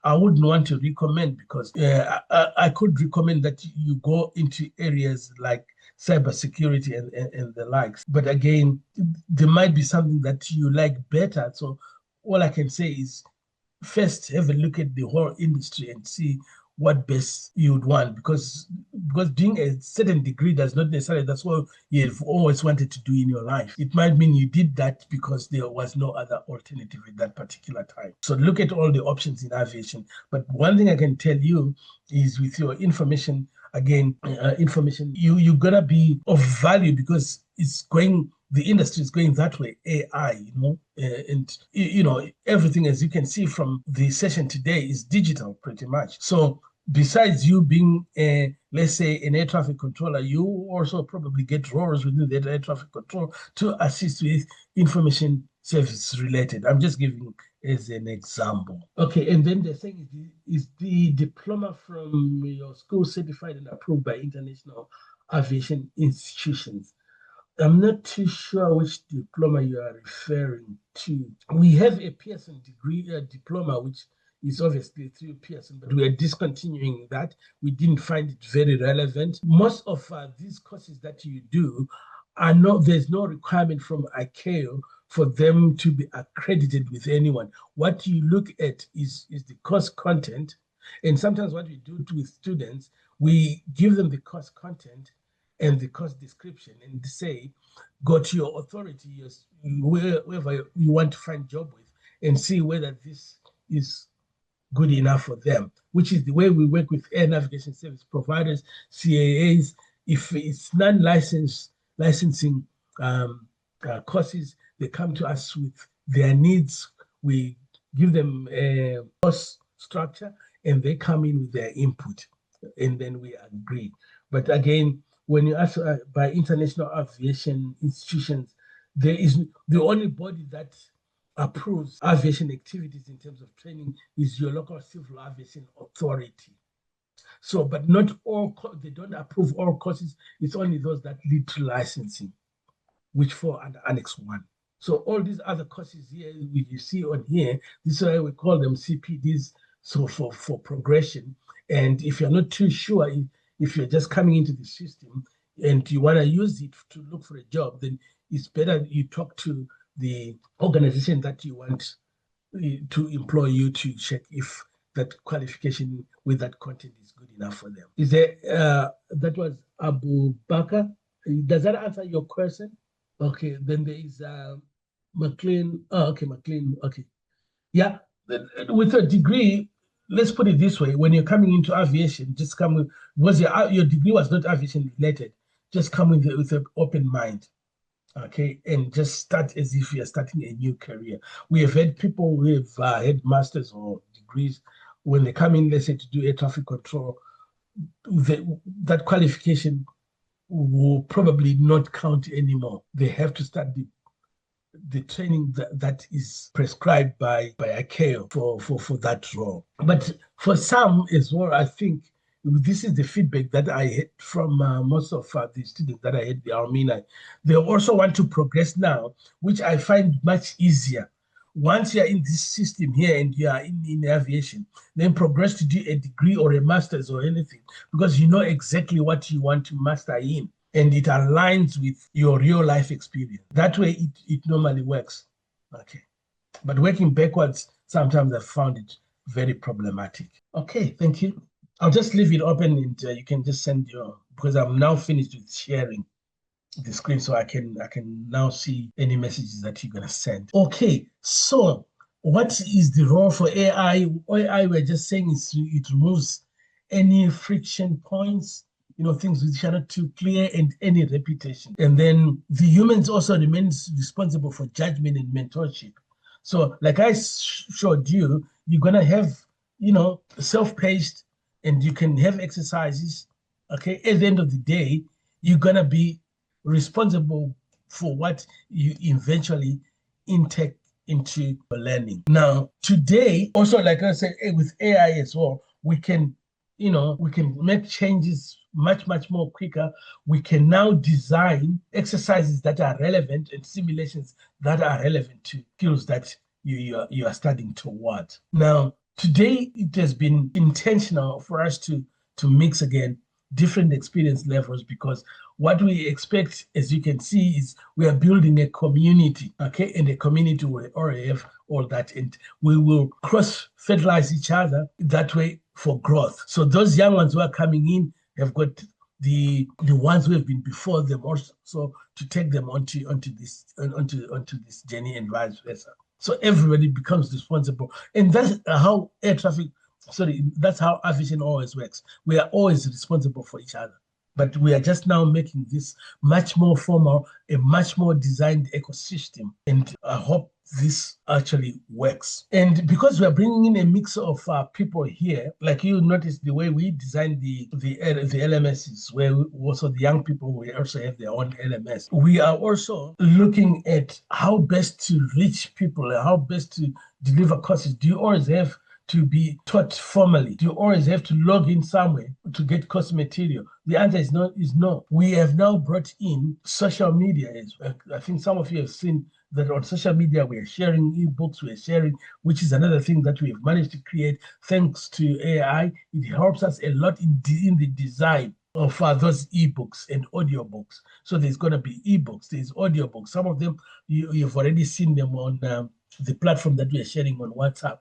I wouldn't want to recommend, because I could recommend that you go into areas like cybersecurity and the likes. But again, there might be something that you like better. So all I can say is, first have a look at the whole industry and see what best you would want, because doing a certain degree does not necessarily that's what you've always wanted to do in your life. It might mean you did that because there was no other alternative at that particular time. So look at all the options in aviation. But one thing I can tell you is, with your information, again, you're gonna be of value, because the industry is going that way, AI, and everything, as you can see from the session today, is digital pretty much. So besides you being let's say an air traffic controller, you also probably get roles within the air traffic control to assist with information service related. I'm just giving as an example. Okay, and then the thing is the diploma from your school certified and approved by international aviation institutions. I'm not too sure which diploma you are referring to. We have a Pearson degree diploma, which is obviously through Pearson, but we are discontinuing that. We didn't find it very relevant. Most of these courses that you do there's no requirement from ICAO for them to be accredited with anyone. What you look at is the course content. And sometimes what we do with students, we give them the course content and the course description, and say, go to your authority, whoever you want to find job with, and see whether this is good enough for them, which is the way we work with air navigation service providers, CAAs. If it's licensing courses, they come to us with their needs. We give them a course structure, and they come in with their input, and then we agree. But again, when you ask by international aviation institutions, there is the only body that approves aviation activities in terms of training is your local civil aviation authority. So, but not all, they don't approve all courses. It's only those that lead to licensing, which fall under Annex 1. So all these other courses here, you see on here, this is why we call them CPDs, so for progression. And if you're not too sure, if you're just coming into the system and you want to use it to look for a job, then it's better you talk to the organization that you want to employ you to check if that qualification with that content is good enough for them. Is there, that was Abu Bakr. Does that answer your question? Okay, then there is McLean. Oh, okay, McLean. Okay. Yeah, with a degree, let's put it this way, when you're coming into aviation, just come with, was your degree was not aviation related, just come with an open mind. Okay, and just start as if you're starting a new career. We have had people who have had masters or degrees, when they come in, let's say, to do air traffic control, that qualification will probably not count anymore. They have to start the training that is prescribed by ICAO for that role. But for some as well, I think this is the feedback that I had from most of the students that I had the Armina. They also want to progress now, which I find much easier. Once you're in this system here and you are in aviation, then progress to do a degree or a master's or anything, because you know exactly what you want to master in, and it aligns with your real life experience. That way it normally works. Okay. But working backwards, sometimes I've found it very problematic. Okay, thank you. I'll just leave it open and you can just send because I'm now finished with sharing the screen, so I can now see any messages that you're gonna send. Okay, so what is the role for AI? AI, we're just saying it removes any friction points, things which are not too clear, and any repetition. And then the humans also remains responsible for judgment and mentorship. So like I showed you, you're gonna have, self-paced, and you can have exercises. Okay, at the end of the day, you're gonna be responsible for what you eventually intake into learning. Now, today, also, like I said, with AI as well, we can make changes much more quicker. We can now design exercises that are relevant and simulations that are relevant to skills that you are studying towards. Now, today, it has been intentional for us to mix again different experience levels, because what we expect, as you can see, is we are building a community, okay? And a community will already have all that, and we will cross-fertilize each other that way for growth. So those young ones who are coming in have got the ones who have been before them also to take them onto this journey, and vice versa. So everybody becomes responsible. And that's how that's how aviation always works. We are always responsible for each other. But we are just now making this much more formal, a much more designed ecosystem. And I hope this actually works. And because we are bringing in a mix of people here, like you notice the way we designed the LMSs, where also the young people will also have their own LMS. We are also looking at how best to reach people and how best to deliver courses. Do you always have to be taught formally? Do you always have to log in somewhere to get course material? The answer is no. We have now brought in social media. I think some of you have seen that on social media we are sharing eBooks, which is another thing that we have managed to create thanks to AI. It helps us a lot in the design of those eBooks and audiobooks. So there's going to be eBooks, there's audiobooks. Some of them you've already seen them on the platform that we are sharing on WhatsApp.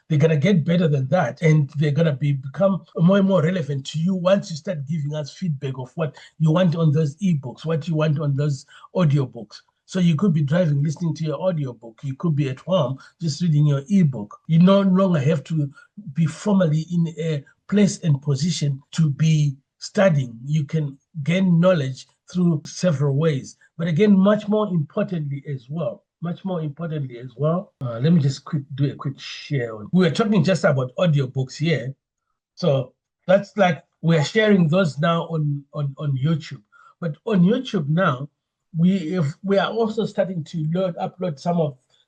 They're going to get better than that, and they're going to become more and more relevant to you once you start giving us feedback of what you want on those ebooks, what you want on those audiobooks. So you could be driving, listening to your audiobook. You could be at home, just reading your ebook. You no longer have to be formally in a place and position to be studying. You can gain knowledge through several ways. But again, much more importantly as well, let me just do a quick share. We were talking just about audiobooks here. So that's like we're sharing those now on YouTube. But on YouTube now, we are also starting to upload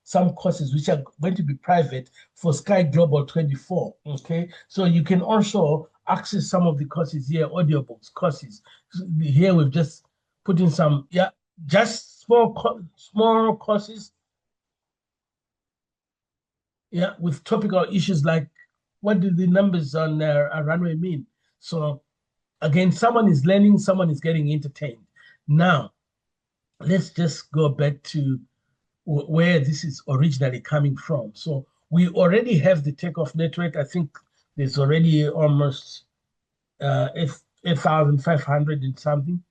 some courses which are going to be private for SkyOrbit24. Okay, so you can also access some of the courses here, audiobooks courses. Here we've just put in some, just small courses, with topical issues like what do the numbers on a runway mean? So again, someone is learning, someone is getting entertained. Now, let's just go back to where this is originally coming from. So we already have the Takeoff network. I think there's already almost 8,500 and something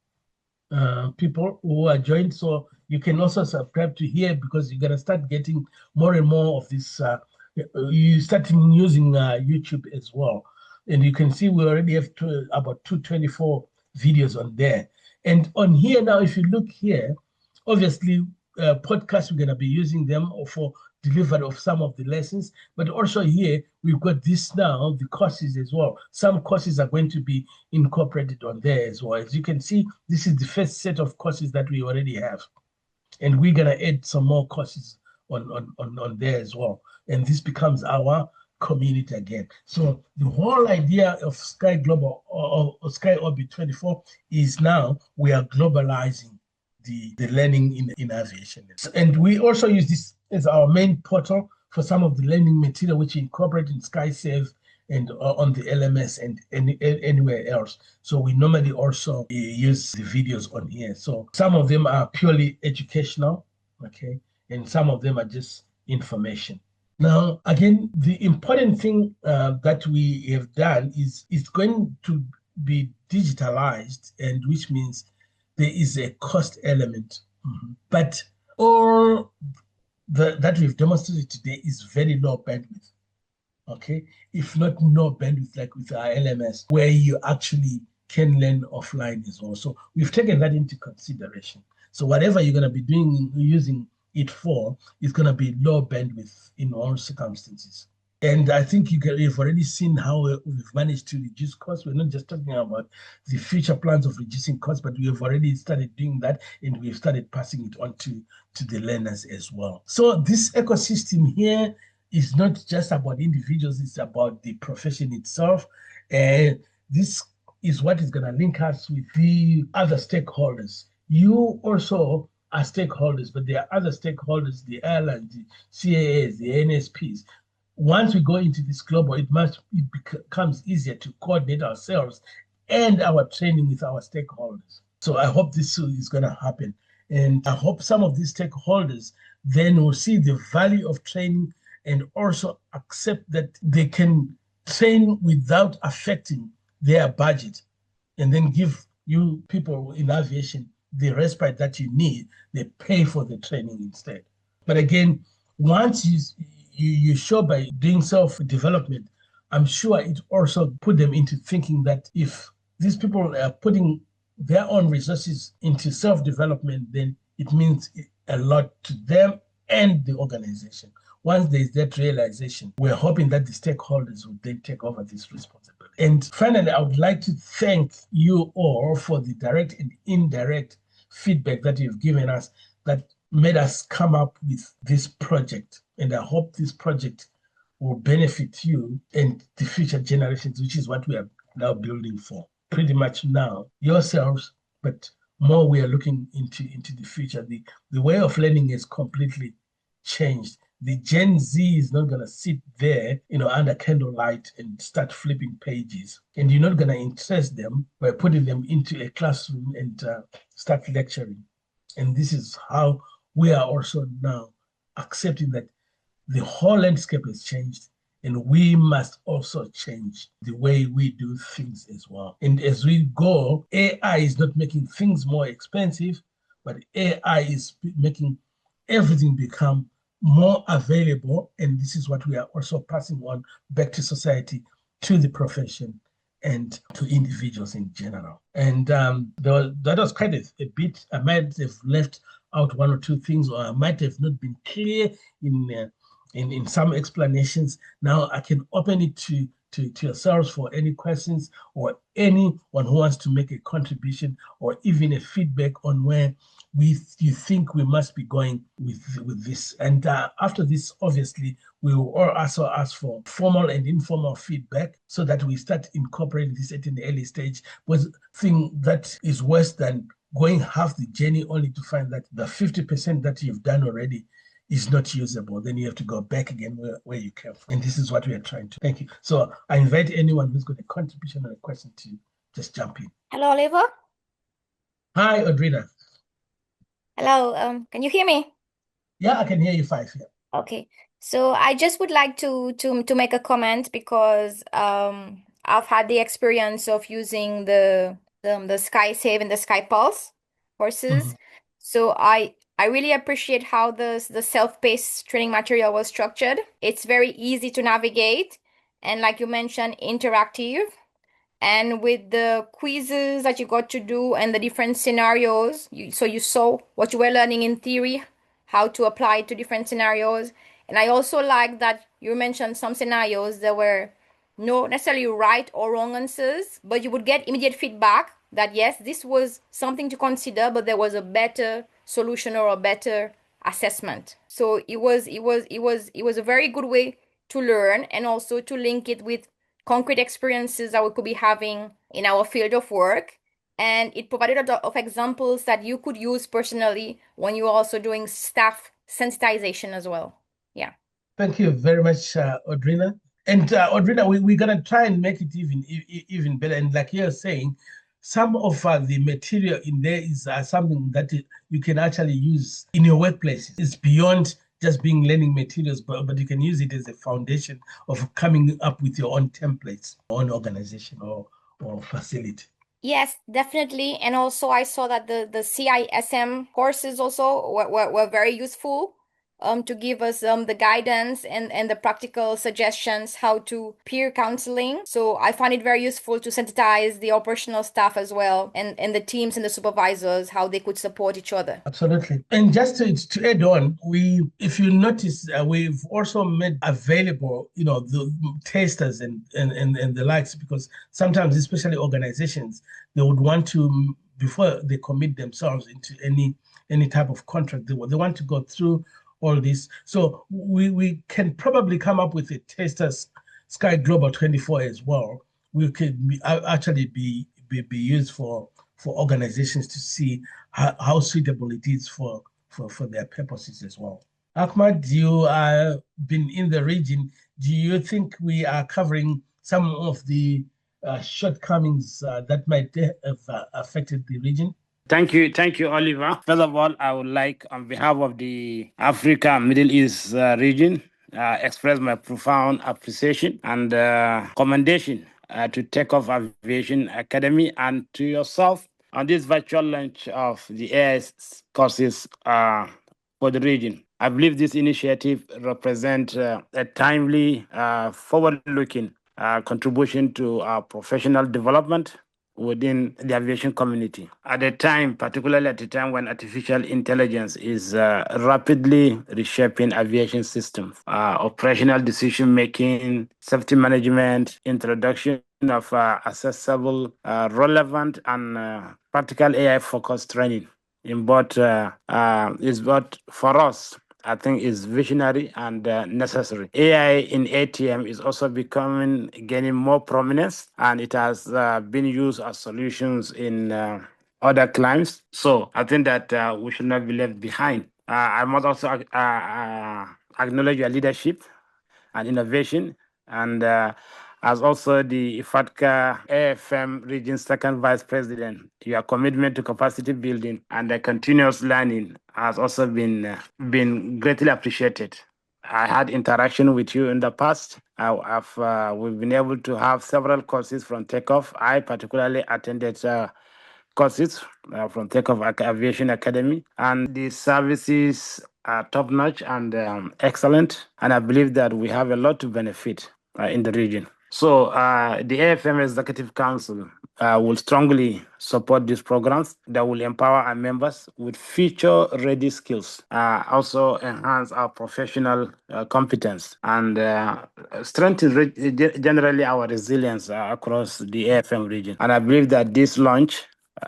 people who are joined. So you can also subscribe to here because you're going to start getting more and more of this. You start using YouTube as well. And you can see we already have about 224 videos on there. And on here now, if you look here, obviously, podcasts, we're going to be using them for delivery of some of the lessons. But also here, we've got this now, the courses as well. Some courses are going to be incorporated on there as well. As you can see, this is the first set of courses that we already have. And we're going to add some more courses on there as well. And this becomes our community again. So the whole idea of Sky Global or SkyOrbit24 is now we are globalizing the learning in aviation. And we also use this as our main portal for some of the learning material which we incorporate in SkySave and on the LMS and anywhere else. So we normally also use the videos on here. So some of them are purely educational, okay, and some of them are just information. Now, again, the important thing that we have done is it's going to be digitalized, and which means there is a cost element. But all that we've demonstrated today is very low bandwidth, okay? If not no bandwidth, like with our LMS, where you actually can learn offline as well. So we've taken that into consideration. So whatever you're going to be doing, using it for, is going to be low bandwidth in all circumstances. And I think you've already seen how we've managed to reduce costs. We're not just talking about the future plans of reducing costs, but we have already started doing that, and we've started passing it on to the learners as well. So this ecosystem here is not just about individuals, it's about the profession itself. And this is what is going to link us with the other stakeholders. You also are stakeholders, but there are other stakeholders, the airlines, the CAAs, the NSPs. Once we go into this global, it becomes easier to coordinate ourselves and our training with our stakeholders. So I hope this is going to happen. And I hope some of these stakeholders then will see the value of training and also accept that they can train without affecting their budget, and then give you people in aviation the respite that you need. They pay for the training instead. But again, once you show by doing self-development, I'm sure it also put them into thinking that if these people are putting their own resources into self-development, then it means a lot to them and the organization. Once there's that realization, we're hoping that the stakeholders will then take over this responsibility. And finally, I would like to thank you all for the direct and indirect feedback that you've given us that made us come up with this project. And I hope this project will benefit you and the future generations, which is what we are now building for. Pretty much now, yourselves, but more we are looking into the future. The way of learning is completely changed. The Gen Z is not going to sit there, under candlelight and start flipping pages. And you're not going to interest them by putting them into a classroom and start lecturing. And this is how we are also now accepting that the whole landscape has changed, and we must also change the way we do things as well. And as we go, AI is not making things more expensive, but AI is making everything become more available. And this is what we are also passing on back to society, to the profession, and to individuals in general. And that was kind of a bit, I might have left out one or two things, or I might have not been clear in some explanations. Now I can open it to yourselves for any questions, or anyone who wants to make a contribution, or even a feedback on where you think we must be going with this. And after this, obviously, we will also ask for formal and informal feedback so that we start incorporating this at an early stage. But thing that is worse than going half the journey only to find that the 50% that you've done already is not usable. Then you have to go back again where you came from. And this is what we are trying to. Thank you. So I invite anyone who's got a contribution or a question to just jump in. Hello, Oliver. Hi, Audrina. Hello. Can you hear me? Yeah, I can hear you fine. Yeah. Okay. So I just would like to make a comment, because I've had the experience of using the SkySave and the SkyPulse courses. So I really appreciate how the self-paced training material was structured. It's very easy to navigate, and like you mentioned, interactive. And with the quizzes that you got to do and the different scenarios, so you saw what you were learning in theory, how to apply it to different scenarios. And I also like that you mentioned some scenarios that were no necessarily right or wrong answers, but you would get immediate feedback that yes, this was something to consider, but there was a better solution or a better assessment. So it was a very good way to learn, and also to link it with concrete experiences that we could be having in our field of work. And it provided a lot of examples that you could use personally when you're also doing staff sensitization as well. Yeah. Thank you very much, Audrina. And Audrina, we're going to try and make it even better. And like you're saying, some of the material in there is something that you can actually use in your workplace. It's beyond just being learning materials, but you can use it as a foundation of coming up with your own templates, own organization or facility. Yes, definitely. And also I saw that the CISM courses also were very useful to give us the guidance and the practical suggestions how to peer counseling. So I find it very useful to sensitize the operational staff as well, and the teams and the supervisors, how they could support each other. Absolutely. And just to add on, if you notice, we've also made available, the testers and the likes, because sometimes, especially organizations, they would want to, before they commit themselves into any type of contract, they want to go through all this. So we can probably come up with a testers SkyOrbit24 as well. We could actually be used for organizations to see how suitable it is for their purposes as well. Ahmad, you have been in the region. Do you think we are covering some of the shortcomings that might have affected the region? Thank you, Oliver. First of all, I would like, on behalf of the Africa and Middle East region, express my profound appreciation and commendation to Takeoff Aviation Academy and to yourself on this virtual launch of the AIS courses for the region. I believe this initiative represents a timely, forward-looking contribution to our professional development within the aviation community. At a time, particularly at a time when artificial intelligence is rapidly reshaping aviation systems, operational decision-making, safety management, introduction of accessible, relevant, and practical AI-focused training in both is what for us I think is visionary and necessary. AI in ATM is also gaining more prominence, and it has been used as solutions in other climes. So I think that we should not be left behind. I must also acknowledge your leadership and innovation, and as also the IFATCA AFM Region Second Vice President, your commitment to capacity building and the continuous learning has also been greatly appreciated. I had interaction with you in the past. We've been able to have several courses from Takeoff. I particularly attended courses from Takeoff Aviation Academy, and the services are top notch and excellent. And I believe that we have a lot to benefit in the region. So the AFM Executive Council will strongly support these programs that will empower our members with future-ready skills, also enhance our professional competence, and strengthen generally our resilience across the AFM region. And I believe that this launch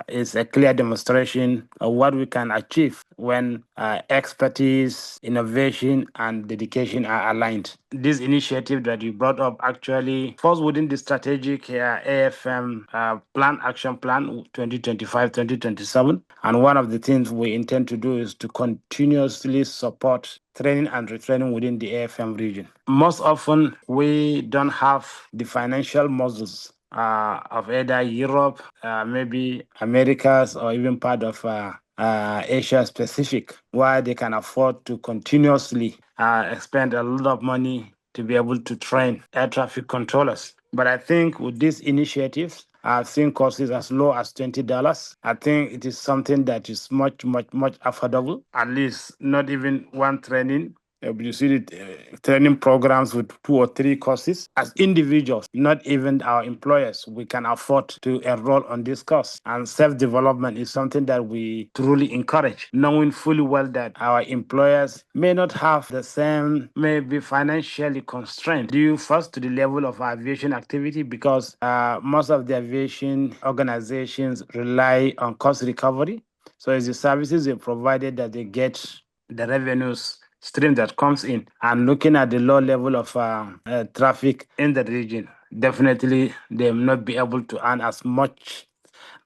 is a clear demonstration of what we can achieve when expertise, innovation, and dedication are aligned. This initiative that you brought up actually falls within the strategic AFM action plan 2025-2027. And one of the things we intend to do is to continuously support training and retraining within the AFM region. Most often, we don't have the financial muscles of either Europe, maybe Americas, or even part of Asia Pacific, where they can afford to continuously expend a lot of money to be able to train air traffic controllers. But I think with these initiatives, I've seen courses as low as $20. I think it is something that is much affordable, at least not even one training. You see the training programs with 2 or 3 courses. As individuals, not even our employers, we can afford to enroll on this course. And self-development is something that we truly encourage, knowing fully well that our employers may not have the same, may be financially constrained due first to the level of aviation activity, because most of the aviation organizations rely on cost recovery. So it's the services they provided that they get the revenues stream that comes in, and looking at the low level of traffic in the region, definitely they will not be able to earn as much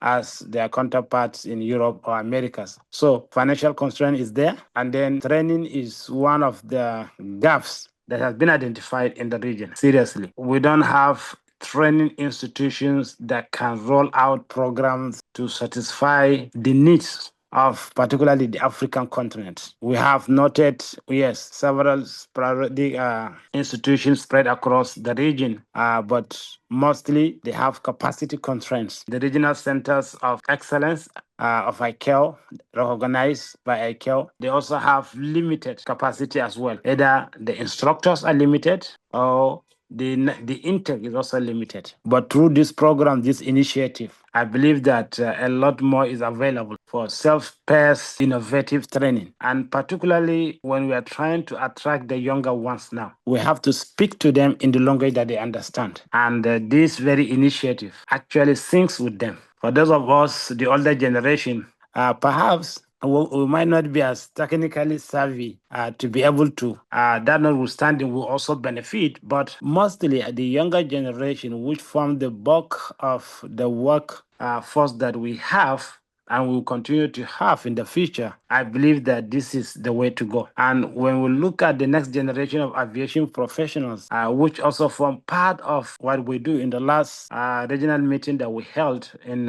as their counterparts in Europe or Americas. So financial constraint is there, and then training is one of the gaps that has been identified in the region. Seriously, we don't have training institutions that can roll out programs to satisfy the needs of particularly the African continent. We have noted, several sporadic institutions spread across the region, but mostly they have capacity constraints. The regional centers of excellence of ICAO, recognized by ICAO, they also have limited capacity as well. Either the instructors are limited or the intake is also limited. But through this program, this initiative, I believe that a lot more is available for self-paced, innovative training. And particularly when we are trying to attract the younger ones now, we have to speak to them in the language that they understand. And this very initiative actually syncs with them. For those of us, the older generation, perhaps we might not be as technically savvy to be able to. That notwithstanding, will also benefit, but mostly the younger generation, which form the bulk of the work force that we have and will continue to have in the future, I believe that this is the way to go. And when we look at the next generation of aviation professionals, which also form part of what we do, in the last regional meeting that we held in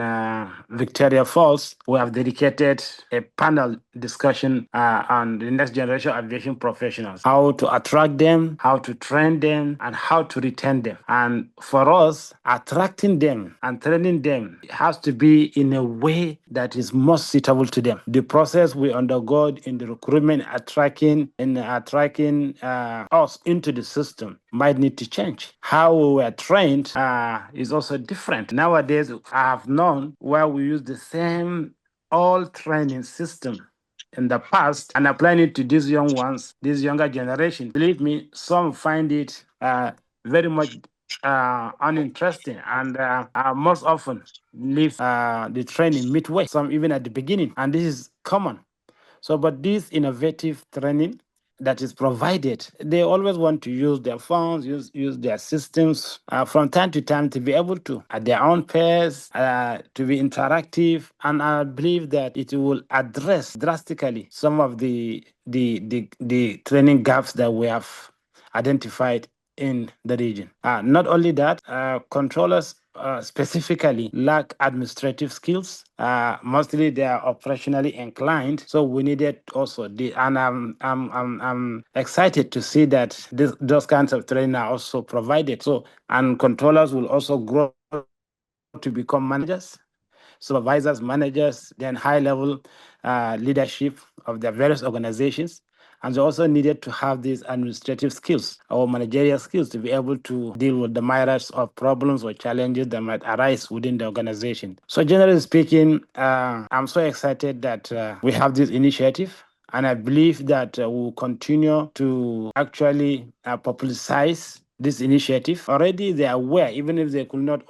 Victoria Falls, we have dedicated a panel discussion on the next generation of aviation professionals, how to attract them, how to train them, and how to retain them. And for us, attracting them and training them has to be in a way that is most suitable to them. The process we undergo in the recruitment, attracting us into the system might need to change. How we were trained is also different. Nowadays, I have known where we use the same old training system in the past and applying it to these young ones, this younger generation. Believe me, some find it very much uninteresting, and most often leave the training midway, some even at the beginning, and this is common. So, but this innovative training that is provided, they always want to use their phones, use their systems from time to time to be able to, at their own pace, to be interactive. And I believe that it will address drastically some of the training gaps that we have identified in the region. Not only that, controllers specifically lack administrative skills. Mostly they are operationally inclined, so we needed also and I'm excited to see that those kinds of training are also provided. So, and controllers will also grow to become managers. supervisors, managers, then high-level leadership of their various organizations. And they also needed to have these administrative skills or managerial skills to be able to deal with the myriad of problems or challenges that might arise within the organization. So generally speaking, I'm so excited that we have this initiative. And I believe that we'll continue to actually publicize this initiative. Already they are aware, even if they could not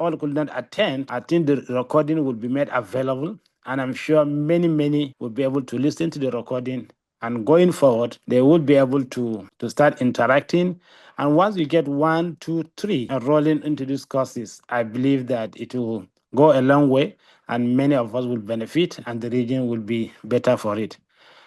attend, I think the recording will be made available. And I'm sure many will be able to listen to the recording. And going forward, they will be able to start interacting. And once we get 1, 2, 3 enrolling into these courses, I believe that it will go a long way and many of us will benefit and the region will be better for it.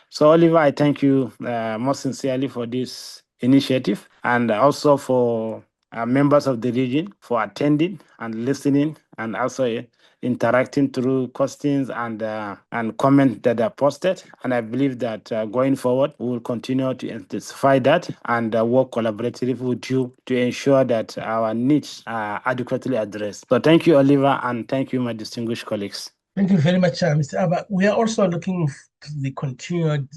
So, Oliver, I thank you most sincerely for this initiative and also for members of the region for attending and listening and also interacting through questions and comments that are posted. And I believe that going forward, we will continue to intensify that and work collaboratively with you to ensure that our needs are adequately addressed. So thank you, Oliver, and thank you, my distinguished colleagues. Thank you very much, Mr. Abba. We are also looking to the continued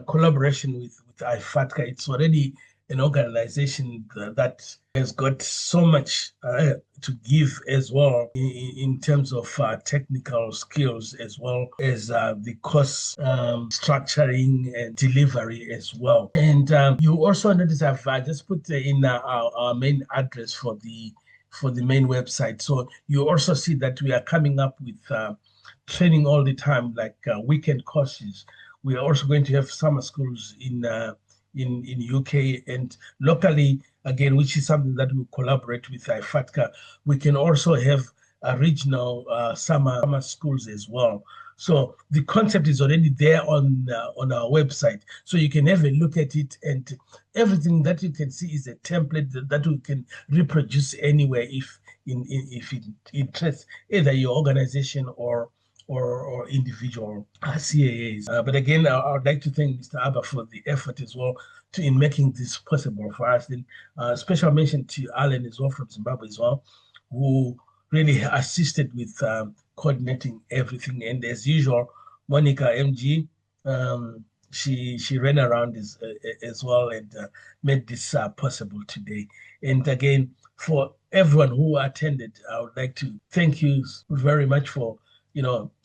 collaboration with IFATCA. It's already an organization that has got so much to give as well in terms of technical skills, as well as the course structuring and delivery as well. And you also notice I've just put in our main address for the main website. So you also see that we are coming up with training all the time, like weekend courses. We are also going to have summer schools in UK and locally, again, which is something that we collaborate with IFATCA. We can also have regional summer schools as well. So the concept is already there on our website. So you can have a look at it, and everything that you can see is a template that we can reproduce anywhere if it interests either your organization or individual CAAs. But again, I would like to thank Mr. Abba for the effort as well in making this possible for us. Then special mention to Alan as well from Zimbabwe as well, who really assisted with coordinating everything. And as usual, Monica MG, she ran around as well and made this possible today. And again, for everyone who attended, I would like to thank you very much for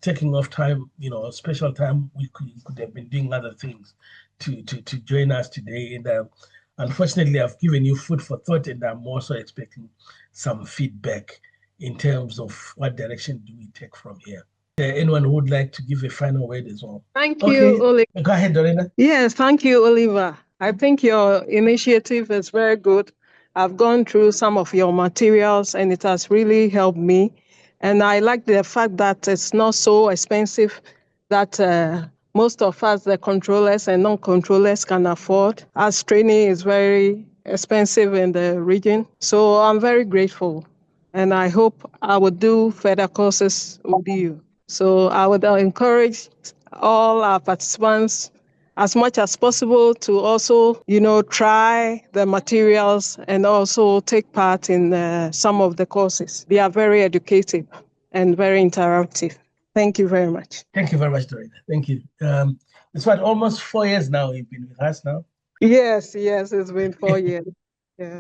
taking off time, special time. We could have been doing other things to join us today. And unfortunately, I've given you food for thought, and I'm also expecting some feedback in terms of what direction do we take from here. Anyone who would like to give a final word as well? Thank you, Oliver. Go ahead, Dorena. Yes, thank you, Oliver. I think your initiative is very good. I've gone through some of your materials, and it has really helped me. And I like the fact that it's not so expensive that most of us, the controllers and non-controllers, can afford, as training is very expensive in the region. So I'm very grateful. And I hope I will do further courses with you. So I would encourage all our participants as much as possible to also, try the materials and also take part in some of the courses. They are very educative and very interactive. Thank you very much. Thank you very much, Dorena. Thank you. It's almost 4 years now you've been with us now? Yes, it's been 4 years.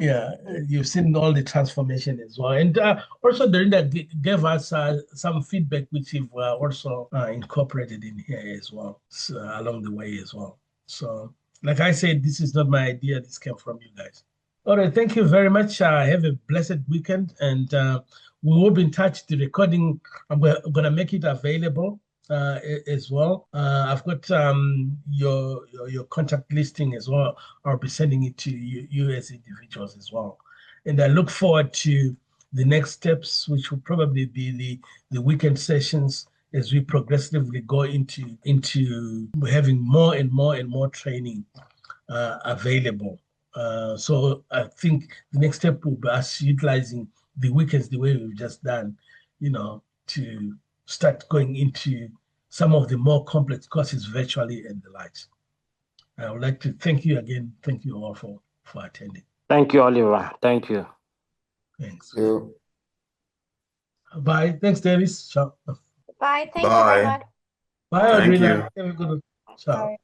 Yeah, you've seen all the transformation as well. And also, Dorena gave us some feedback, which we've also incorporated in here as well, along the way as well. So, like I said, this is not my idea. This came from you guys. All right, thank you very much. Have a blessed weekend, and we will be in touch. The recording, I'm going to make it available as well. I've got your contact listing as well. I'll be sending it to you as individuals as well. And I look forward to the next steps, which will probably be the weekend sessions as we progressively go into having more and more training available. So I think the next step will be us utilizing the weekends the way we've just done, to start going into some of the more complex courses virtually and the likes. I would like to thank you again. Thank you all for attending. Thank you, Oliver. Thank you. Thanks. You. Bye. Thanks, Davis. Ciao. Bye. Thank you very much. Bye, Thank Audrina. you. Have a good one. Ciao. Bye.